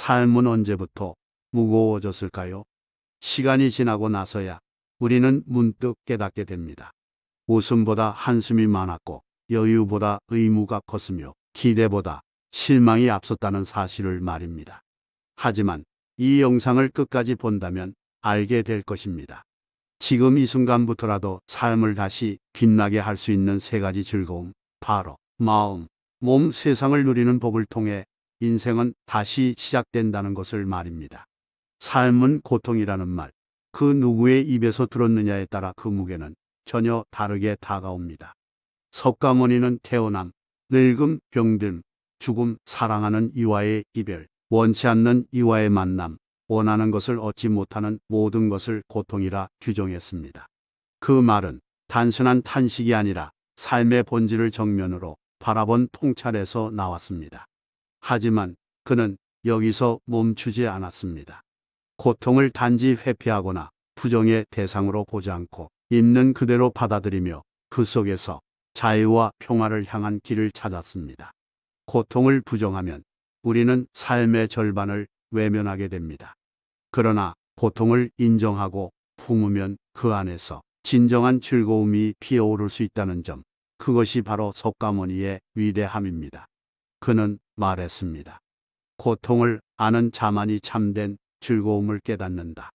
삶은 언제부터 무거워졌을까요? 시간이 지나고 나서야 우리는 문득 깨닫게 됩니다. 웃음보다 한숨이 많았고 여유보다 의무가 컸으며 기대보다 실망이 앞섰다는 사실을 말입니다. 하지만 이 영상을 끝까지 본다면 알게 될 것입니다. 지금 이 순간부터라도 삶을 다시 빛나게 할 수 있는 세 가지 즐거움, 바로 마음, 몸, 세상을 누리는 법을 통해 인생은 다시 시작된다는 것을 말입니다. 삶은 고통이라는 말, 그 누구의 입에서 들었느냐에 따라 그 무게는 전혀 다르게 다가옵니다. 석가모니는 태어남, 늙음, 병듦, 죽음, 사랑하는 이와의 이별, 원치 않는 이와의 만남, 원하는 것을 얻지 못하는 모든 것을 고통이라 규정했습니다. 그 말은 단순한 탄식이 아니라 삶의 본질을 정면으로 바라본 통찰에서 나왔습니다. 하지만 그는 여기서 멈추지 않았습니다. 고통을 단지 회피하거나 부정의 대상으로 보지 않고 있는 그대로 받아들이며 그 속에서 자유와 평화를 향한 길을 찾았습니다. 고통을 부정하면 우리는 삶의 절반을 외면하게 됩니다. 그러나 고통을 인정하고 품으면 그 안에서 진정한 즐거움이 피어오를 수 있다는 점, 그것이 바로 석가모니의 위대함입니다. 그는 말했습니다. 고통을 아는 자만이 참된 즐거움을 깨닫는다.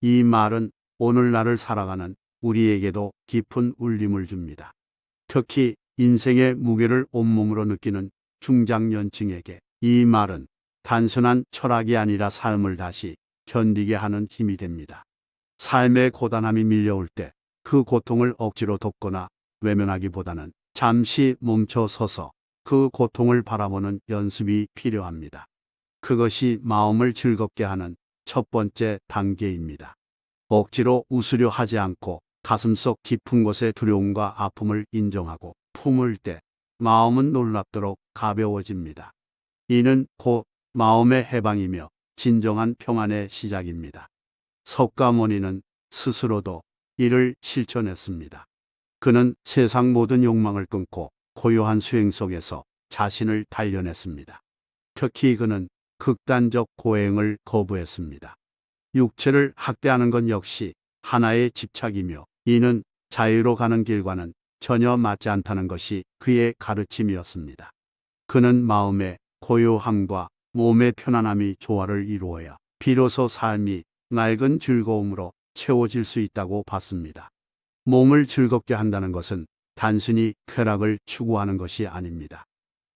이 말은 오늘날을 살아가는 우리에게도 깊은 울림을 줍니다. 특히 인생의 무게를 온몸으로 느끼는 중장년층에게 이 말은 단순한 철학이 아니라 삶을 다시 견디게 하는 힘이 됩니다. 삶의 고단함이 밀려올 때 그 고통을 억지로 덮거나 외면하기보다는 잠시 멈춰 서서 그 고통을 바라보는 연습이 필요합니다. 그것이 마음을 즐겁게 하는 첫 번째 단계입니다. 억지로 웃으려 하지 않고 가슴속 깊은 곳의 두려움과 아픔을 인정하고 품을 때 마음은 놀랍도록 가벼워집니다. 이는 곧 마음의 해방이며 진정한 평안의 시작입니다. 석가모니는 스스로도 이를 실천했습니다. 그는 세상 모든 욕망을 끊고 고요한 수행 속에서 자신을 단련했습니다. 특히 그는 극단적 고행을 거부했습니다. 육체를 학대하는 것 역시 하나의 집착이며 이는 자유로 가는 길과는 전혀 맞지 않다는 것이 그의 가르침이었습니다. 그는 마음의 고요함과 몸의 편안함이 조화를 이루어야 비로소 삶이 맑은 즐거움으로 채워질 수 있다고 봤습니다. 몸을 즐겁게 한다는 것은 단순히 쾌락을 추구하는 것이 아닙니다.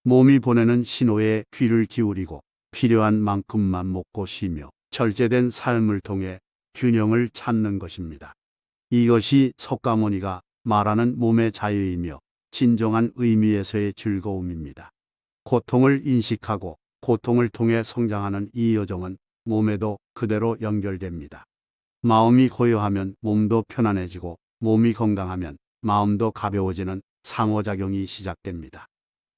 몸이 보내는 신호에 귀를 기울이고 필요한 만큼만 먹고 쉬며 절제된 삶을 통해 균형을 찾는 것입니다. 이것이 석가모니가 말하는 몸의 자유이며 진정한 의미에서의 즐거움입니다. 고통을 인식하고 고통을 통해 성장하는 이 여정은 몸에도 그대로 연결됩니다. 마음이 고요하면 몸도 편안해지고 몸이 건강하면 마음도 가벼워지는 상호작용이 시작됩니다.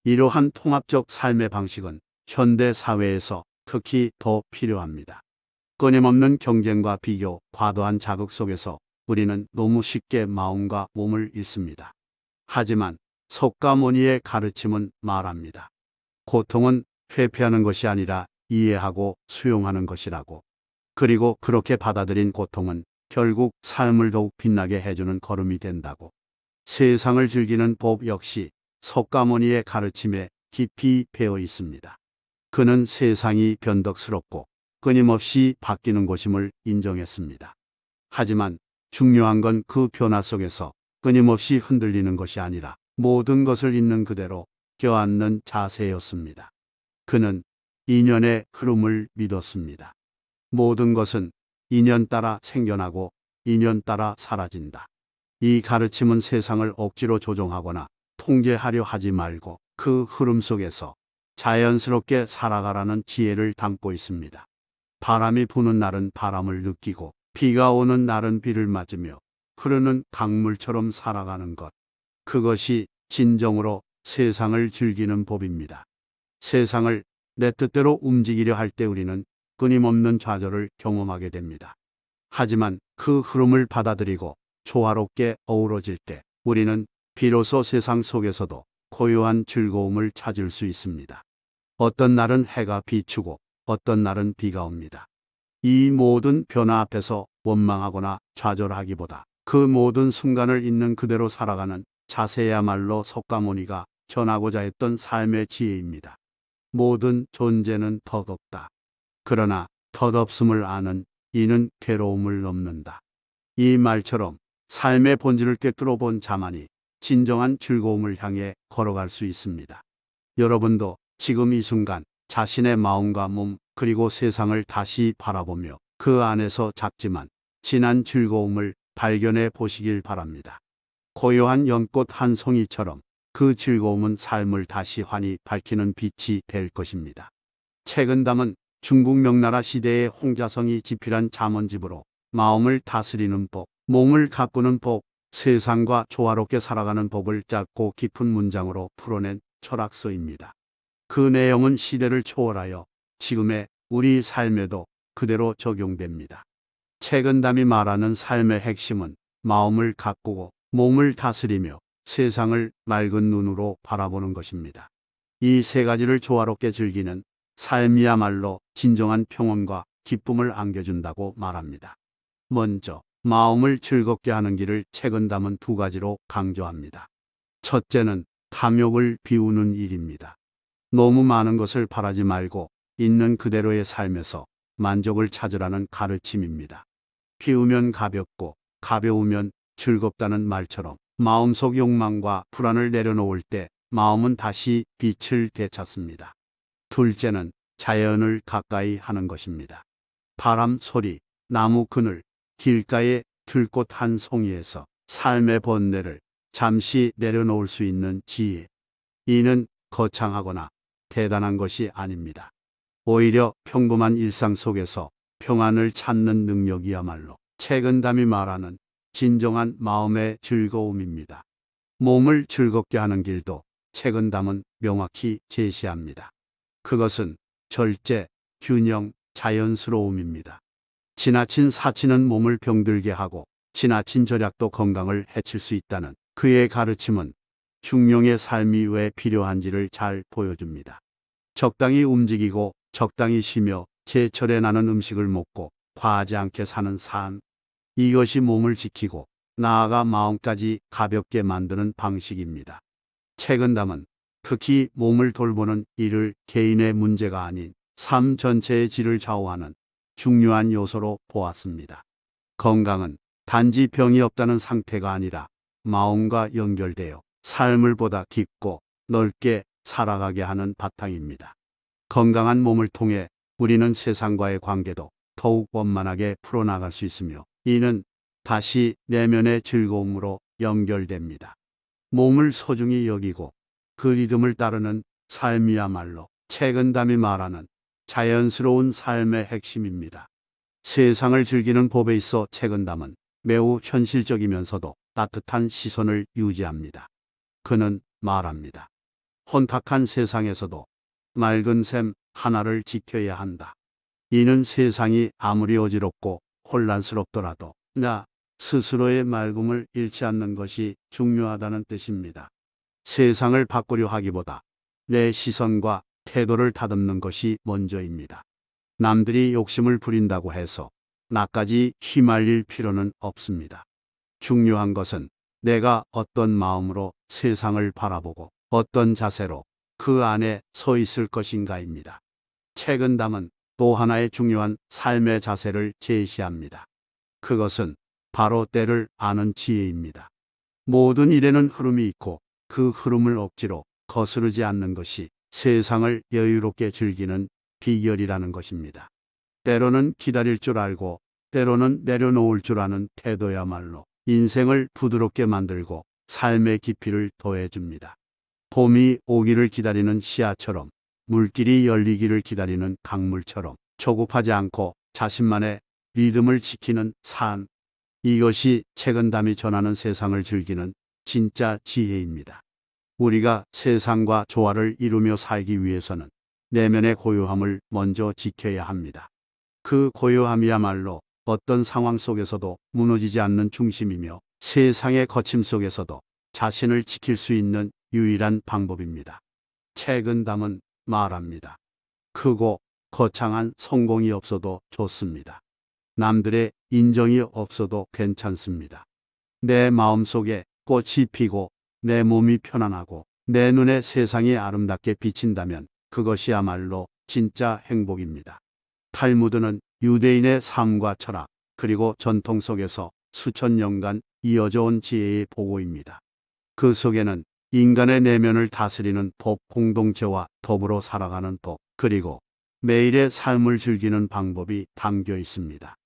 이러한 통합적 삶의 방식은 현대 사회에서 특히 더 필요합니다. 끊임없는 경쟁과 비교, 과도한 자극 속에서 우리는 너무 쉽게 마음과 몸을 잃습니다. 하지만 석가모니의 가르침은 말합니다. 고통은 회피하는 것이 아니라 이해하고 수용하는 것이라고. 그리고 그렇게 받아들인 고통은 결국 삶을 더욱 빛나게 해주는 걸음이 된다고. 세상을 즐기는 법 역시 석가모니의 가르침에 깊이 배어 있습니다. 그는 세상이 변덕스럽고 끊임없이 바뀌는 것임을 인정했습니다. 하지만 중요한 건 그 변화 속에서 끊임없이 흔들리는 것이 아니라 모든 것을 있는 그대로 껴안는 자세였습니다. 그는 인연의 흐름을 믿었습니다. 모든 것은 인연 따라 생겨나고 인연 따라 사라진다. 이 가르침은 세상을 억지로 조종하거나 통제하려 하지 말고 그 흐름 속에서 자연스럽게 살아가라는 지혜를 담고 있습니다. 바람이 부는 날은 바람을 느끼고 비가 오는 날은 비를 맞으며 흐르는 강물처럼 살아가는 것. 그것이 진정으로 세상을 즐기는 법입니다. 세상을 내 뜻대로 움직이려 할 때 우리는 끊임없는 좌절을 경험하게 됩니다. 하지만 그 흐름을 받아들이고 조화롭게 어우러질 때 우리는 비로소 세상 속에서도 고요한 즐거움을 찾을 수 있습니다. 어떤 날은 해가 비추고 어떤 날은 비가 옵니다. 이 모든 변화 앞에서 원망하거나 좌절하기보다 그 모든 순간을 있는 그대로 살아가는 자세야말로 석가모니가 전하고자 했던 삶의 지혜입니다. 모든 존재는 덧없다. 그러나 덧없음을 아는 이는 괴로움을 넘는다. 이 말처럼 삶의 본질을 꿰뚫어 본 자만이 진정한 즐거움을 향해 걸어갈 수 있습니다. 여러분도 지금 이 순간 자신의 마음과 몸 그리고 세상을 다시 바라보며 그 안에서 작지만 진한 즐거움을 발견해 보시길 바랍니다. 고요한 연꽃 한 송이처럼 그 즐거움은 삶을 다시 환히 밝히는 빛이 될 것입니다. 책은 담은 중국 명나라 시대의 홍자성이 집필한 잠언집으로 마음을 다스리는 법, 몸을 가꾸는 법, 세상과 조화롭게 살아가는 법을 짧고 깊은 문장으로 풀어낸 철학서입니다. 그 내용은 시대를 초월하여 지금의 우리 삶에도 그대로 적용됩니다. 책은 담이 말하는 삶의 핵심은 마음을 가꾸고 몸을 다스리며 세상을 맑은 눈으로 바라보는 것입니다. 이 세 가지를 조화롭게 즐기는 삶이야말로 진정한 평온과 기쁨을 안겨준다고 말합니다. 먼저 마음을 즐겁게 하는 길을 책은 담은 두 가지로 강조합니다. 첫째는 탐욕을 비우는 일입니다. 너무 많은 것을 바라지 말고 있는 그대로의 삶에서 만족을 찾으라는 가르침입니다. 비우면 가볍고 가벼우면 즐겁다는 말처럼 마음속 욕망과 불안을 내려놓을 때 마음은 다시 빛을 되찾습니다. 둘째는 자연을 가까이 하는 것입니다. 바람 소리, 나무 그늘, 길가의 들꽃 한 송이에서 삶의 번뇌를 잠시 내려놓을 수 있는 지혜. 이는 거창하거나 대단한 것이 아닙니다. 오히려 평범한 일상 속에서 평안을 찾는 능력이야말로 책은 담이 말하는 진정한 마음의 즐거움입니다. 몸을 즐겁게 하는 길도 책은 담은 명확히 제시합니다. 그것은 절제, 균형, 자연스러움입니다. 지나친 사치는 몸을 병들게 하고 지나친 절약도 건강을 해칠 수 있다는 그의 가르침은 중용의 삶이 왜 필요한지를 잘 보여줍니다. 적당히 움직이고 적당히 쉬며 제철에 나는 음식을 먹고 과하지 않게 사는 삶. 이것이 몸을 지키고 나아가 마음까지 가볍게 만드는 방식입니다. 책은 담은 특히 몸을 돌보는 일을 개인의 문제가 아닌 삶 전체의 질을 좌우하는 중요한 요소로 보았습니다. 건강은 단지 병이 없다는 상태가 아니라 마음과 연결되어 삶을 보다 깊고 넓게 살아가게 하는 바탕입니다. 건강한 몸을 통해 우리는 세상과의 관계도 더욱 원만하게 풀어나갈 수 있으며 이는 다시 내면의 즐거움으로 연결됩니다. 몸을 소중히 여기고 그 리듬을 따르는 삶이야말로 책은 담이 말하는 자연스러운 삶의 핵심입니다. 세상을 즐기는 법에 있어 책은 담은 매우 현실적이면서도 따뜻한 시선을 유지합니다. 그는 말합니다. 혼탁한 세상에서도 맑은 샘 하나를 지켜야 한다. 이는 세상이 아무리 어지럽고 혼란스럽더라도 나 스스로의 맑음을 잃지 않는 것이 중요하다는 뜻입니다. 세상을 바꾸려 하기보다 내 시선과 태도를 다듬는 것이 먼저입니다. 남들이 욕심을 부린다고 해서 나까지 휘말릴 필요는 없습니다. 중요한 것은 내가 어떤 마음으로 세상을 바라보고 어떤 자세로 그 안에 서 있을 것인가입니다. 책은 담은 또 하나의 중요한 삶의 자세를 제시합니다. 그것은 바로 때를 아는 지혜입니다. 모든 일에는 흐름이 있고 그 흐름을 억지로 거스르지 않는 것이 세상을 여유롭게 즐기는 비결이라는 것입니다. 때로는 기다릴 줄 알고 때로는 내려놓을 줄 아는 태도야말로 인생을 부드럽게 만들고 삶의 깊이를 더해줍니다. 봄이 오기를 기다리는 씨앗처럼 물길이 열리기를 기다리는 강물처럼 조급하지 않고 자신만의 리듬을 지키는 삶. 이것이 책은 담이 전하는 세상을 즐기는 진짜 지혜입니다. 우리가 세상과 조화를 이루며 살기 위해서는 내면의 고요함을 먼저 지켜야 합니다. 그 고요함이야말로 어떤 상황 속에서도 무너지지 않는 중심이며 세상의 거침 속에서도 자신을 지킬 수 있는 유일한 방법입니다. 책은 담은 말합니다. 크고 거창한 성공이 없어도 좋습니다. 남들의 인정이 없어도 괜찮습니다. 내 마음속에 꽃이 피고 내 몸이 편안하고 내 눈에 세상이 아름답게 비친다면 그것이야말로 진짜 행복입니다. 탈무드는 유대인의 삶과 철학 그리고 전통 속에서 수천 년간 이어져 온 지혜의 보고입니다. 그 속에는 인간의 내면을 다스리는 법, 공동체와 더불어 살아가는 법, 그리고 매일의 삶을 즐기는 방법이 담겨 있습니다.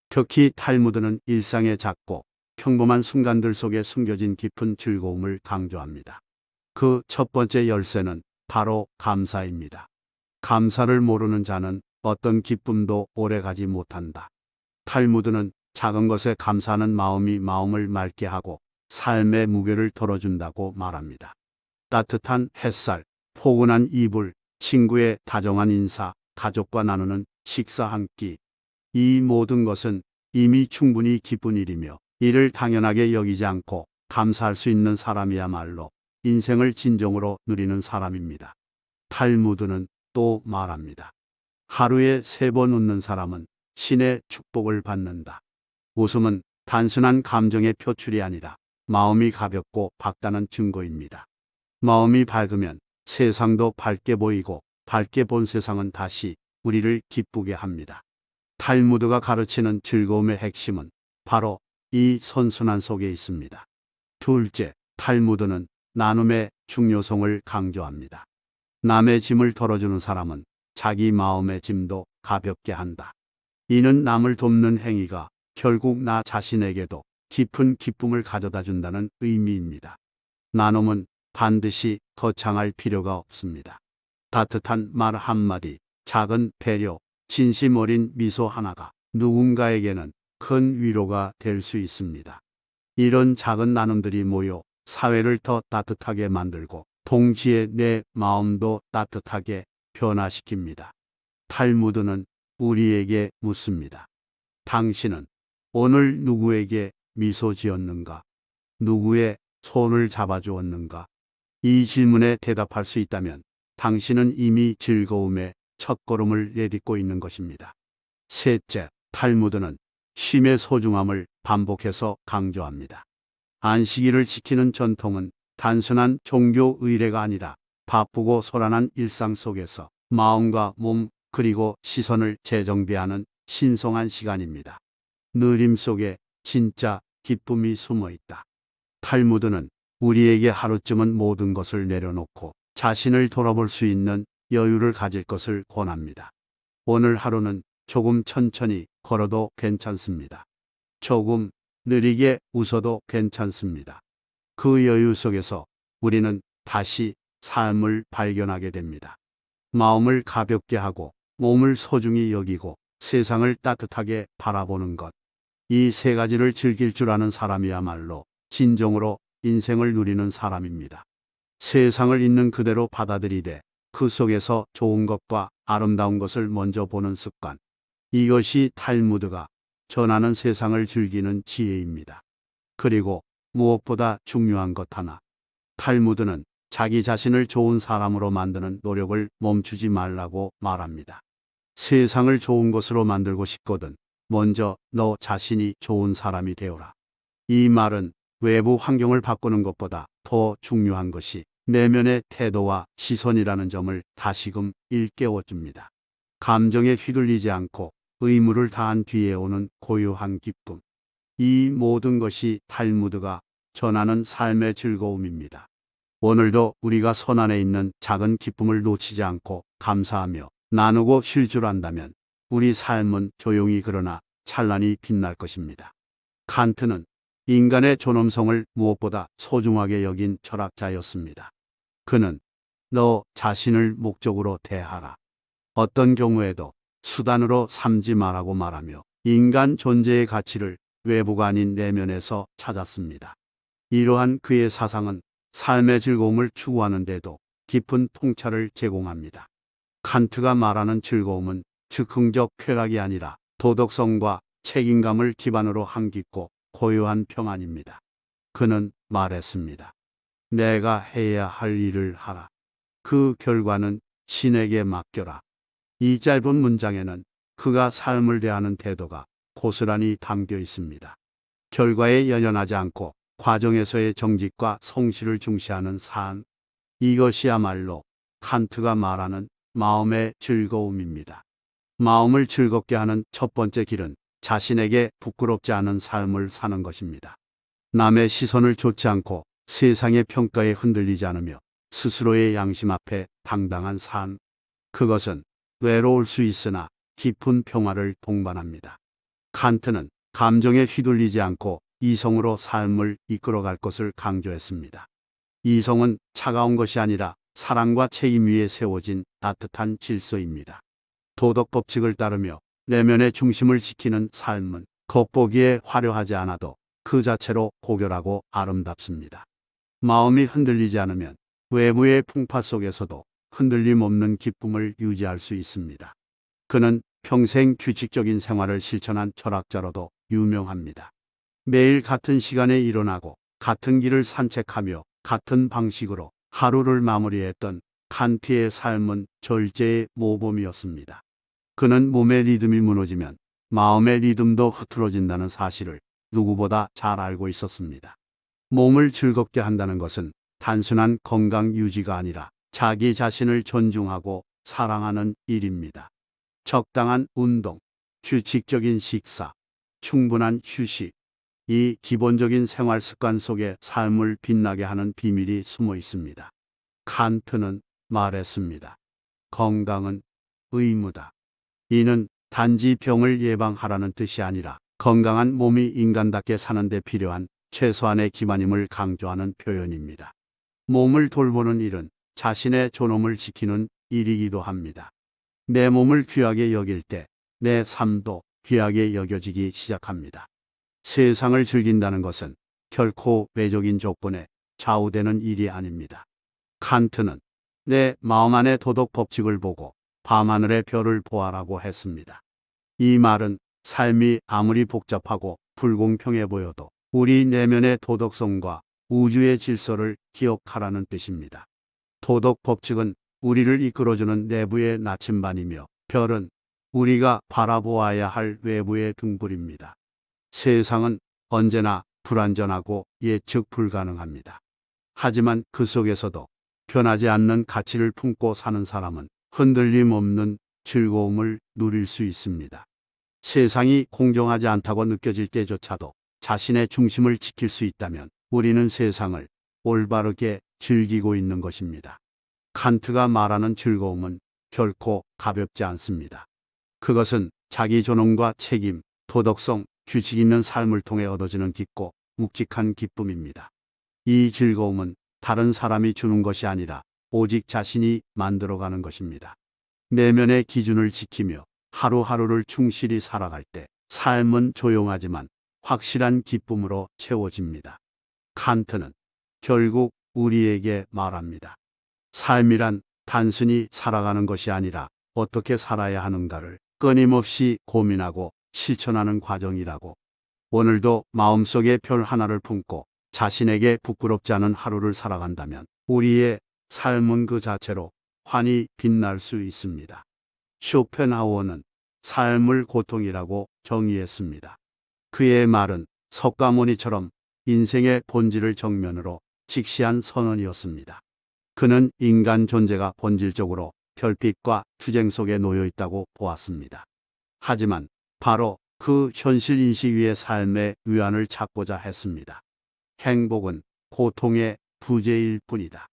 특히 탈무드는 일상의 작고 평범한 순간들 속에 숨겨진 깊은 즐거움을 강조합니다. 그 첫 번째 열쇠는 바로 감사입니다. 감사를 모르는 자는 어떤 기쁨도 오래가지 못한다. 탈무드는 작은 것에 감사하는 마음이 마음을 맑게 하고 삶의 무게를 덜어준다고 말합니다. 따뜻한 햇살, 포근한 이불, 친구의 다정한 인사, 가족과 나누는 식사 한 끼. 이 모든 것은 이미 충분히 기쁜 일이며 이를 당연하게 여기지 않고 감사할 수 있는 사람이야말로 인생을 진정으로 누리는 사람입니다. 탈무드는 또 말합니다. 하루에 3번 웃는 사람은 신의 축복을 받는다. 웃음은 단순한 감정의 표출이 아니라 마음이 가볍고 밝다는 증거입니다. 마음이 밝으면 세상도 밝게 보이고 밝게 본 세상은 다시 우리를 기쁘게 합니다. 탈무드가 가르치는 즐거움의 핵심은 바로 이 선순환 속에 있습니다. 둘째, 탈무드는 나눔의 중요성을 강조합니다. 남의 짐을 덜어주는 사람은 자기 마음의 짐도 가볍게 한다. 이는 남을 돕는 행위가 결국 나 자신에게도 깊은 기쁨을 가져다 준다는 의미입니다. 나눔은 반드시 거창할 필요가 없습니다. 따뜻한 말 한마디, 작은 배려, 진심 어린 미소 하나가 누군가에게는 큰 위로가 될 수 있습니다. 이런 작은 나눔들이 모여 사회를 더 따뜻하게 만들고 동시에 내 마음도 따뜻하게 변화시킵니다. 탈무드는 우리에게 묻습니다. 당신은 오늘 누구에게 미소 지었는가? 누구의 손을 잡아주었는가? 이 질문에 대답할 수 있다면 당신은 이미 즐거움의 첫걸음을 내딛고 있는 것입니다. 셋째, 탈무드는 쉼의 소중함을 반복해서 강조합니다. 안식일을 지키는 전통은 단순한 종교 의례가 아니라 바쁘고 소란한 일상 속에서 마음과 몸 그리고 시선을 재정비하는 신성한 시간입니다. 느림 속에 진짜 기쁨이 숨어 있다. 탈무드는 우리에게 하루쯤은 모든 것을 내려놓고 자신을 돌아볼 수 있는 여유를 가질 것을 권합니다. 오늘 하루는 조금 천천히 걸어도 괜찮습니다. 조금 느리게 웃어도 괜찮습니다. 그 여유 속에서 우리는 다시 삶을 발견하게 됩니다. 마음을 가볍게 하고 몸을 소중히 여기고 세상을 따뜻하게 바라보는 것. 이 3가지를 즐길 줄 아는 사람이야말로 진정으로 인생을 누리는 사람입니다. 세상을 있는 그대로 받아들이되 그 속에서 좋은 것과 아름다운 것을 먼저 보는 습관. 이것이 탈무드가 전하는 세상을 즐기는 지혜입니다. 그리고 무엇보다 중요한 것 하나. 탈무드는 자기 자신을 좋은 사람으로 만드는 노력을 멈추지 말라고 말합니다. 세상을 좋은 곳으로 만들고 싶거든 먼저 너 자신이 좋은 사람이 되어라. 이 말은 외부 환경을 바꾸는 것보다 더 중요한 것이 내면의 태도와 시선이라는 점을 다시금 일깨워줍니다. 감정에 휘둘리지 않고 의무를 다한 뒤에 오는 고요한 기쁨. 이 모든 것이 탈무드가 전하는 삶의 즐거움입니다. 오늘도 우리가 손안에 있는 작은 기쁨을 놓치지 않고 감사하며 나누고 쉴 줄 안다면 우리 삶은 조용히 그러나 찬란히 빛날 것입니다. 칸트는 인간의 존엄성을 무엇보다 소중하게 여긴 철학자였습니다. 그는 너 자신을 목적으로 대하라. 어떤 경우에도 수단으로 삼지 말라고 말하며 인간 존재의 가치를 외부가 아닌 내면에서 찾았습니다. 이러한 그의 사상은 삶의 즐거움을 추구하는 데도 깊은 통찰을 제공합니다. 칸트가 말하는 즐거움은 즉흥적 쾌락이 아니라 도덕성과 책임감을 기반으로 한 깊고 고요한 평안입니다. 그는 말했습니다. 내가 해야 할 일을 하라. 그 결과는 신에게 맡겨라. 이 짧은 문장에는 그가 삶을 대하는 태도가 고스란히 담겨 있습니다. 결과에 연연하지 않고 과정에서의 정직과 성실을 중시하는 삶. 이것이야말로 칸트가 말하는 마음의 즐거움입니다. 마음을 즐겁게 하는 첫 번째 길은 자신에게 부끄럽지 않은 삶을 사는 것입니다. 남의 시선을 좇지 않고 세상의 평가에 흔들리지 않으며 스스로의 양심 앞에 당당한 삶. 그것은 외로울 수 있으나 깊은 평화를 동반합니다. 칸트는 감정에 휘둘리지 않고 이성으로 삶을 이끌어갈 것을 강조했습니다. 이성은 차가운 것이 아니라 사랑과 책임 위에 세워진 따뜻한 질서입니다. 도덕 법칙을 따르며 내면의 중심을 지키는 삶은 겉보기에 화려하지 않아도 그 자체로 고결하고 아름답습니다. 마음이 흔들리지 않으면 외부의 풍파 속에서도 흔들림 없는 기쁨을 유지할 수 있습니다. 그는 평생 규칙적인 생활을 실천한 철학자로도 유명합니다. 매일 같은 시간에 일어나고 같은 길을 산책하며 같은 방식으로 하루를 마무리했던 칸트의 삶은 절제의 모범이었습니다. 그는 몸의 리듬이 무너지면 마음의 리듬도 흐트러진다는 사실을 누구보다 잘 알고 있었습니다. 몸을 즐겁게 한다는 것은 단순한 건강 유지가 아니라 자기 자신을 존중하고 사랑하는 일입니다. 적당한 운동, 규칙적인 식사, 충분한 휴식, 이 기본적인 생활 습관 속에 삶을 빛나게 하는 비밀이 숨어 있습니다. 칸트는 말했습니다. 건강은 의무다. 이는 단지 병을 예방하라는 뜻이 아니라 건강한 몸이 인간답게 사는 데 필요한 최소한의 기반임을 강조하는 표현입니다. 몸을 돌보는 일은 자신의 존엄을 지키는 일이기도 합니다. 내 몸을 귀하게 여길 때 내 삶도 귀하게 여겨지기 시작합니다. 세상을 즐긴다는 것은 결코 외적인 조건에 좌우되는 일이 아닙니다. 칸트는 내 마음 안의 도덕 법칙을 보고 밤하늘의 별을 보아라고 했습니다. 이 말은 삶이 아무리 복잡하고 불공평해 보여도 우리 내면의 도덕성과 우주의 질서를 기억하라는 뜻입니다. 도덕 법칙은 우리를 이끌어주는 내부의 나침반이며 별은 우리가 바라보아야 할 외부의 등불입니다. 세상은 언제나 불완전하고 예측 불가능합니다. 하지만 그 속에서도 변하지 않는 가치를 품고 사는 사람은 흔들림 없는 즐거움을 누릴 수 있습니다. 세상이 공정하지 않다고 느껴질 때조차도 자신의 중심을 지킬 수 있다면 우리는 세상을 올바르게 즐기고 있는 것입니다. 칸트가 말하는 즐거움은 결코 가볍지 않습니다. 그것은 자기 존엄과 책임, 도덕성, 규칙 있는 삶을 통해 얻어지는 깊고 묵직한 기쁨입니다. 이 즐거움은 다른 사람이 주는 것이 아니라 오직 자신이 만들어가는 것입니다. 내면의 기준을 지키며 하루하루를 충실히 살아갈 때 삶은 조용하지만 확실한 기쁨으로 채워집니다. 칸트는 결국 우리에게 말합니다. 삶이란 단순히 살아가는 것이 아니라 어떻게 살아야 하는가를 끊임없이 고민하고 실천하는 과정이라고. 오늘도 마음속에 별 하나를 품고 자신에게 부끄럽지 않은 하루를 살아간다면 우리의 삶은 그 자체로 환히 빛날 수 있습니다. 쇼펜하우어는 삶을 고통이라고 정의했습니다. 그의 말은 석가모니처럼 인생의 본질을 정면으로 직시한 선언이었습니다. 그는 인간 존재가 본질적으로 결핍과 투쟁 속에 놓여 있다고 보았습니다. 하지만 바로 그 현실 인식 위에 삶의 위안을 찾고자 했습니다. 행복은 고통의 부재일 뿐이다.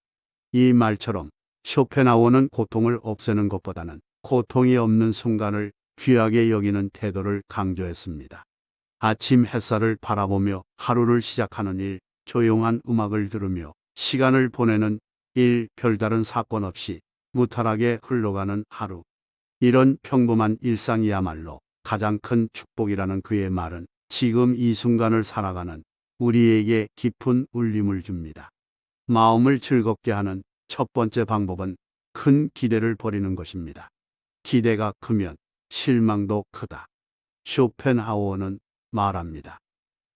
이 말처럼 쇼펜하우어는 고통을 없애는 것보다는 고통이 없는 순간을 귀하게 여기는 태도를 강조했습니다. 아침 햇살을 바라보며 하루를 시작하는 일, 조용한 음악을 들으며 시간을 보내는 일, 별다른 사건 없이 무탈하게 흘러가는 하루. 이런 평범한 일상이야말로 가장 큰 축복이라는 그의 말은 지금 이 순간을 살아가는 우리에게 깊은 울림을 줍니다. 마음을 즐겁게 하는 첫 번째 방법은 큰 기대를 버리는 것입니다. 기대가 크면 실망도 크다. 쇼펜하우어는 말합니다.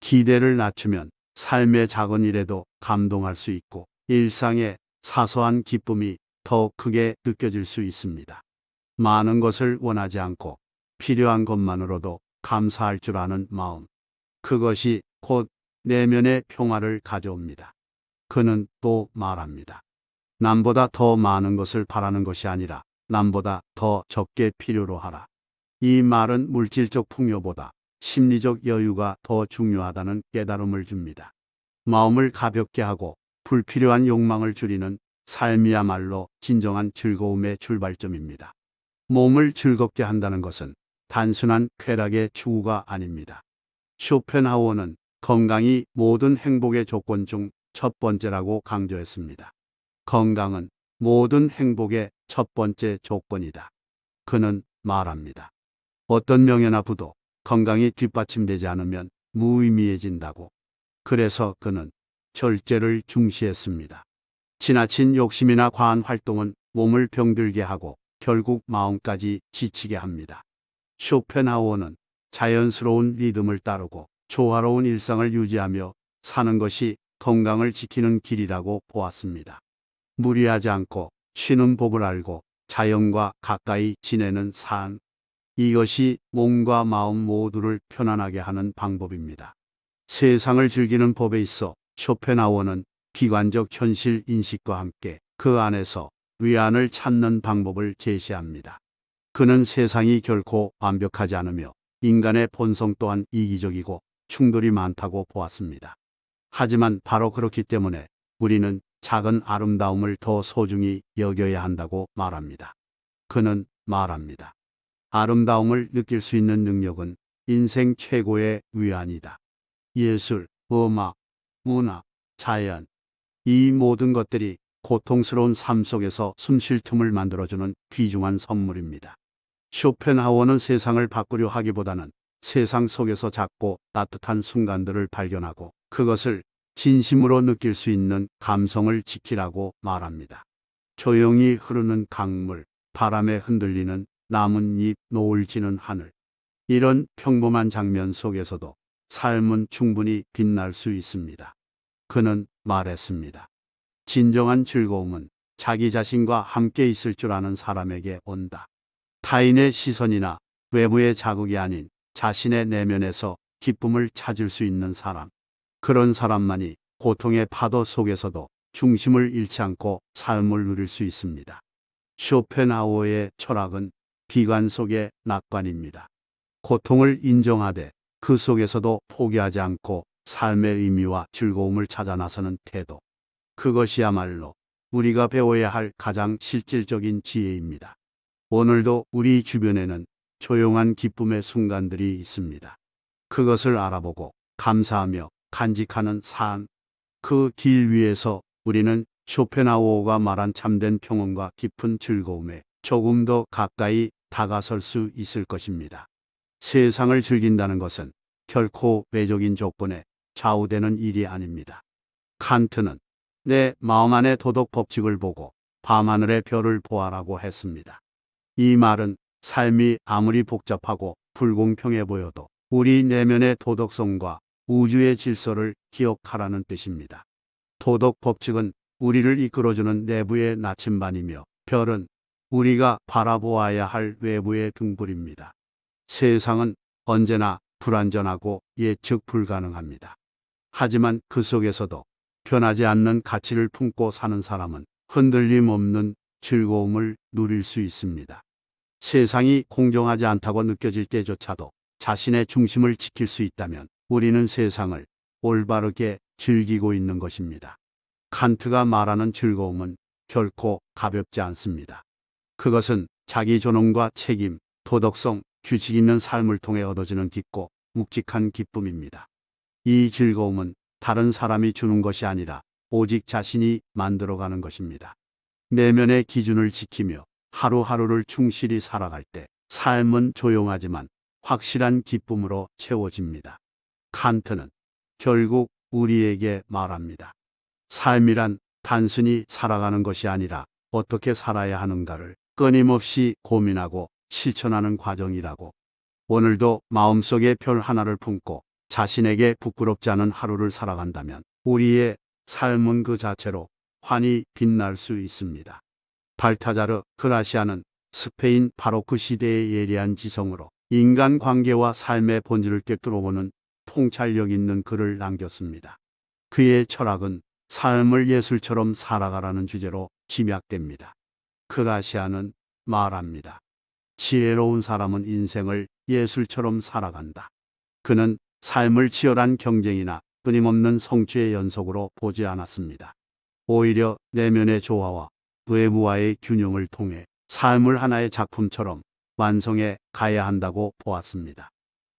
기대를 낮추면 삶의 작은 일에도 감동할 수 있고 일상의 사소한 기쁨이 더 크게 느껴질 수 있습니다. 많은 것을 원하지 않고 필요한 것만으로도 감사할 줄 아는 마음. 그것이 곧 내면의 평화를 가져옵니다. 그는 또 말합니다. 남보다 더 많은 것을 바라는 것이 아니라 남보다 더 적게 필요로 하라. 이 말은 물질적 풍요보다 심리적 여유가 더 중요하다는 깨달음을 줍니다. 마음을 가볍게 하고 불필요한 욕망을 줄이는 삶이야말로 진정한 즐거움의 출발점입니다. 몸을 즐겁게 한다는 것은 단순한 쾌락의 추구가 아닙니다. 쇼펜하우어는 건강이 모든 행복의 조건 중 첫 번째라고 강조했습니다. 건강은 모든 행복의 첫 번째 조건이다. 그는 말합니다. 어떤 명예나 부도 건강이 뒷받침되지 않으면 무의미해진다고. 그래서 그는 절제를 중시했습니다. 지나친 욕심이나 과한 활동은 몸을 병들게 하고 결국 마음까지 지치게 합니다. 쇼펜하우어는 자연스러운 리듬을 따르고 조화로운 일상을 유지하며 사는 것이 건강을 지키는 길이라고 보았습니다. 무리하지 않고 쉬는 법을 알고 자연과 가까이 지내는 삶. 이것이 몸과 마음 모두를 편안하게 하는 방법입니다. 세상을 즐기는 법에 있어 쇼펜하우어는 비관적 현실 인식과 함께 그 안에서 위안을 찾는 방법을 제시합니다. 그는 세상이 결코 완벽하지 않으며 인간의 본성 또한 이기적이고 충돌이 많다고 보았습니다. 하지만 바로 그렇기 때문에 우리는 작은 아름다움을 더 소중히 여겨야 한다고 말합니다. 그는 말합니다. 아름다움을 느낄 수 있는 능력은 인생 최고의 위안이다. 예술, 음악, 문화, 자연, 이 모든 것들이 고통스러운 삶 속에서 숨 쉴 틈을 만들어주는 귀중한 선물입니다. 쇼펜하우어는 세상을 바꾸려 하기보다는 세상 속에서 작고 따뜻한 순간들을 발견하고 그것을 진심으로 느낄 수 있는 감성을 지키라고 말합니다. 조용히 흐르는 강물, 바람에 흔들리는 나뭇잎, 노을 지는 하늘. 이런 평범한 장면 속에서도 삶은 충분히 빛날 수 있습니다. 그는 말했습니다. 진정한 즐거움은 자기 자신과 함께 있을 줄 아는 사람에게 온다. 타인의 시선이나 외부의 자극이 아닌 자신의 내면에서 기쁨을 찾을 수 있는 사람. 그런 사람만이 고통의 파도 속에서도 중심을 잃지 않고 삶을 누릴 수 있습니다. 쇼펜하우어의 철학은 비관 속의 낙관입니다. 고통을 인정하되 그 속에서도 포기하지 않고 삶의 의미와 즐거움을 찾아 나서는 태도. 그것이야말로 우리가 배워야 할 가장 실질적인 지혜입니다. 오늘도 우리 주변에는 조용한 기쁨의 순간들이 있습니다. 그것을 알아보고 감사하며 간직하는 삶. 그 길 위에서 우리는 쇼펜하우어가 말한 참된 평온과 깊은 즐거움에 조금 더 가까이 다가설 수 있을 것입니다. 세상을 즐긴다는 것은 결코 외적인 조건에 좌우되는 일이 아닙니다. 칸트는 내 마음 안의 도덕 법칙을 보고 밤하늘의 별을 보아라고 했습니다. 이 말은 삶이 아무리 복잡하고 불공평해 보여도 우리 내면의 도덕성과 우주의 질서를 기억하라는 뜻입니다. 도덕 법칙은 우리를 이끌어주는 내부의 나침반이며 별은 우리가 바라보아야 할 외부의 등불입니다. 세상은 언제나 불완전하고 예측 불가능합니다. 하지만 그 속에서도 변하지 않는 가치를 품고 사는 사람은 흔들림 없는 즐거움을 누릴 수 있습니다. 세상이 공정하지 않다고 느껴질 때조차도 자신의 중심을 지킬 수 있다면 우리는 세상을 올바르게 즐기고 있는 것입니다. 칸트가 말하는 즐거움은 결코 가볍지 않습니다. 그것은 자기 존엄과 책임, 도덕성, 규칙 있는 삶을 통해 얻어지는 깊고 묵직한 기쁨입니다. 이 즐거움은 다른 사람이 주는 것이 아니라 오직 자신이 만들어가는 것입니다. 내면의 기준을 지키며 하루하루를 충실히 살아갈 때 삶은 조용하지만 확실한 기쁨으로 채워집니다. 칸트는 결국 우리에게 말합니다. 삶이란 단순히 살아가는 것이 아니라 어떻게 살아야 하는가를 끊임없이 고민하고 실천하는 과정이라고. 오늘도 마음속에 별 하나를 품고 자신에게 부끄럽지 않은 하루를 살아간다면 우리의 삶은 그 자체로 환히 빛날 수 있습니다. 발타자르 그라시아는 스페인 바로크 시대의 예리한 지성으로 인간관계와 삶의 본질을 꿰뚫어보는 통찰력 있는 글을 남겼습니다. 그의 철학은 삶을 예술처럼 살아가라는 주제로 집약됩니다. 그라시아는 말합니다. 지혜로운 사람은 인생을 예술처럼 살아간다. 그는 삶을 치열한 경쟁이나 끊임없는 성취의 연속으로 보지 않았습니다. 오히려 내면의 조화와 외부와의 균형을 통해 삶을 하나의 작품처럼 완성해 가야 한다고 보았습니다.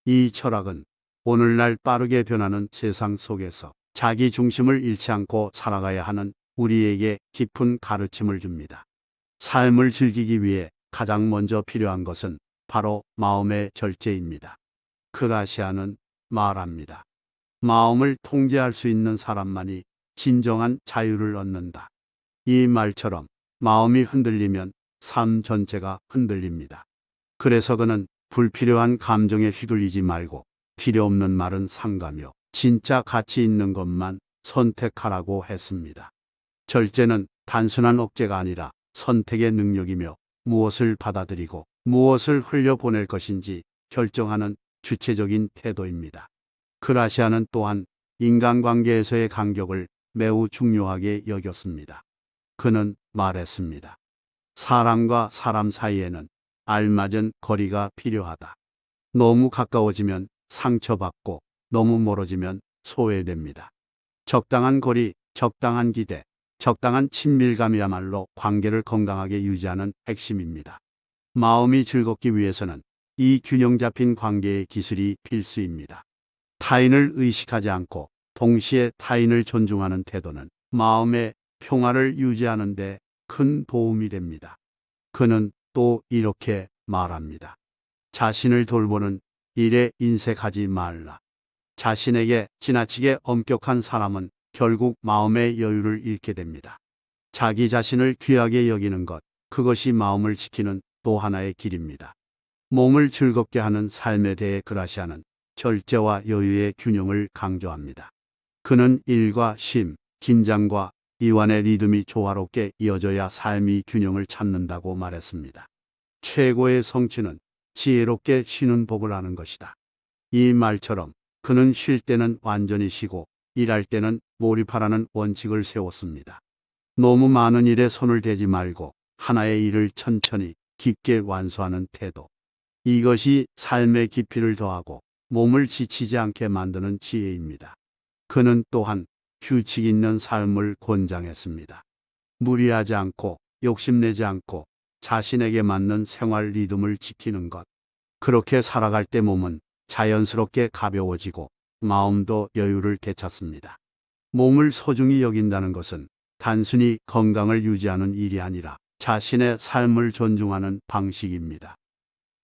이 철학은 오늘날 빠르게 변하는 세상 속에서 자기 중심을 잃지 않고 살아가야 하는 우리에게 깊은 가르침을 줍니다. 삶을 즐기기 위해 가장 먼저 필요한 것은 바로 마음의 절제입니다. 그라시아는 말합니다. 마음을 통제할 수 있는 사람만이 진정한 자유를 얻는다. 이 말처럼 마음이 흔들리면 삶 전체가 흔들립니다. 그래서 그는 불필요한 감정에 휘둘리지 말고 필요 없는 말은 삼가며 진짜 가치 있는 것만 선택하라고 했습니다. 절제는 단순한 억제가 아니라 선택의 능력이며 무엇을 받아들이고 무엇을 흘려보낼 것인지 결정하는 주체적인 태도입니다. 그라시아는 또한 인간관계에서의 간격을 매우 중요하게 여겼습니다. 그는 말했습니다. 사람과 사람 사이에는 알맞은 거리가 필요하다. 너무 가까워지면 상처받고 너무 멀어지면 소외됩니다. 적당한 거리, 적당한 기대, 적당한 친밀감이야말로 관계를 건강하게 유지하는 핵심입니다. 마음이 즐겁기 위해서는 이 균형 잡힌 관계의 기술이 필수입니다. 타인을 의식하지 않고 동시에 타인을 존중하는 태도는 마음의 평화를 유지하는 데 큰 도움이 됩니다. 그는 또 이렇게 말합니다. 자신을 돌보는 일에 인색하지 말라. 자신에게 지나치게 엄격한 사람은 결국 마음의 여유를 잃게 됩니다. 자기 자신을 귀하게 여기는 것, 그것이 마음을 지키는 또 하나의 길입니다. 몸을 즐겁게 하는 삶에 대해 그라시아는 절제와 여유의 균형을 강조합니다. 그는 일과 쉼, 긴장과 이완의 리듬이 조화롭게 이어져야 삶이 균형을 찾는다고 말했습니다. 최고의 성취는 지혜롭게 쉬는 법을 아는 것이다. 이 말처럼 그는 쉴 때는 완전히 쉬고 일할 때는 몰입하라는 원칙을 세웠습니다. 너무 많은 일에 손을 대지 말고 하나의 일을 천천히 깊게 완수하는 태도. 이것이 삶의 깊이를 더하고 몸을 지치지 않게 만드는 지혜입니다. 그는 또한 규칙 있는 삶을 권장했습니다. 무리하지 않고 욕심내지 않고 자신에게 맞는 생활 리듬을 지키는 것. 그렇게 살아갈 때 몸은 자연스럽게 가벼워지고 마음도 여유를 되찾습니다. 몸을 소중히 여긴다는 것은 단순히 건강을 유지하는 일이 아니라 자신의 삶을 존중하는 방식입니다.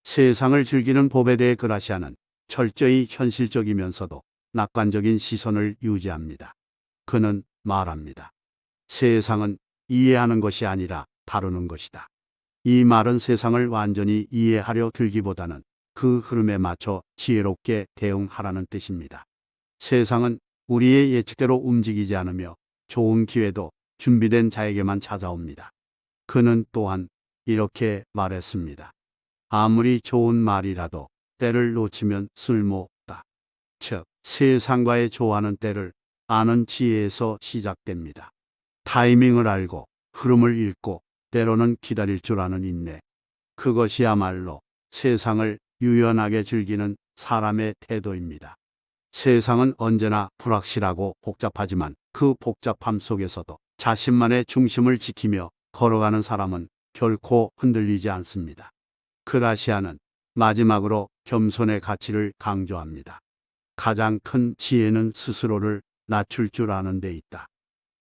세상을 즐기는 법에 대해 그라시아는 철저히 현실적이면서도 낙관적인 시선을 유지합니다. 그는 말합니다. 세상은 이해하는 것이 아니라 다루는 것이다. 이 말은 세상을 완전히 이해하려 들기보다는 그 흐름에 맞춰 지혜롭게 대응하라는 뜻입니다. 세상은 우리의 예측대로 움직이지 않으며 좋은 기회도 준비된 자에게만 찾아옵니다. 그는 또한 이렇게 말했습니다. 아무리 좋은 말이라도 때를 놓치면 쓸모없다. 즉, 세상과의 조화는 때를 아는 지혜에서 시작됩니다. 타이밍을 알고 흐름을 읽고 때로는 기다릴 줄 아는 인내. 그것이야말로 세상을 유연하게 즐기는 사람의 태도입니다. 세상은 언제나 불확실하고 복잡하지만 그 복잡함 속에서도 자신만의 중심을 지키며 걸어가는 사람은 결코 흔들리지 않습니다. 그라시아는 마지막으로 겸손의 가치를 강조합니다. 가장 큰 지혜는 스스로를 낮출 줄 아는 데 있다.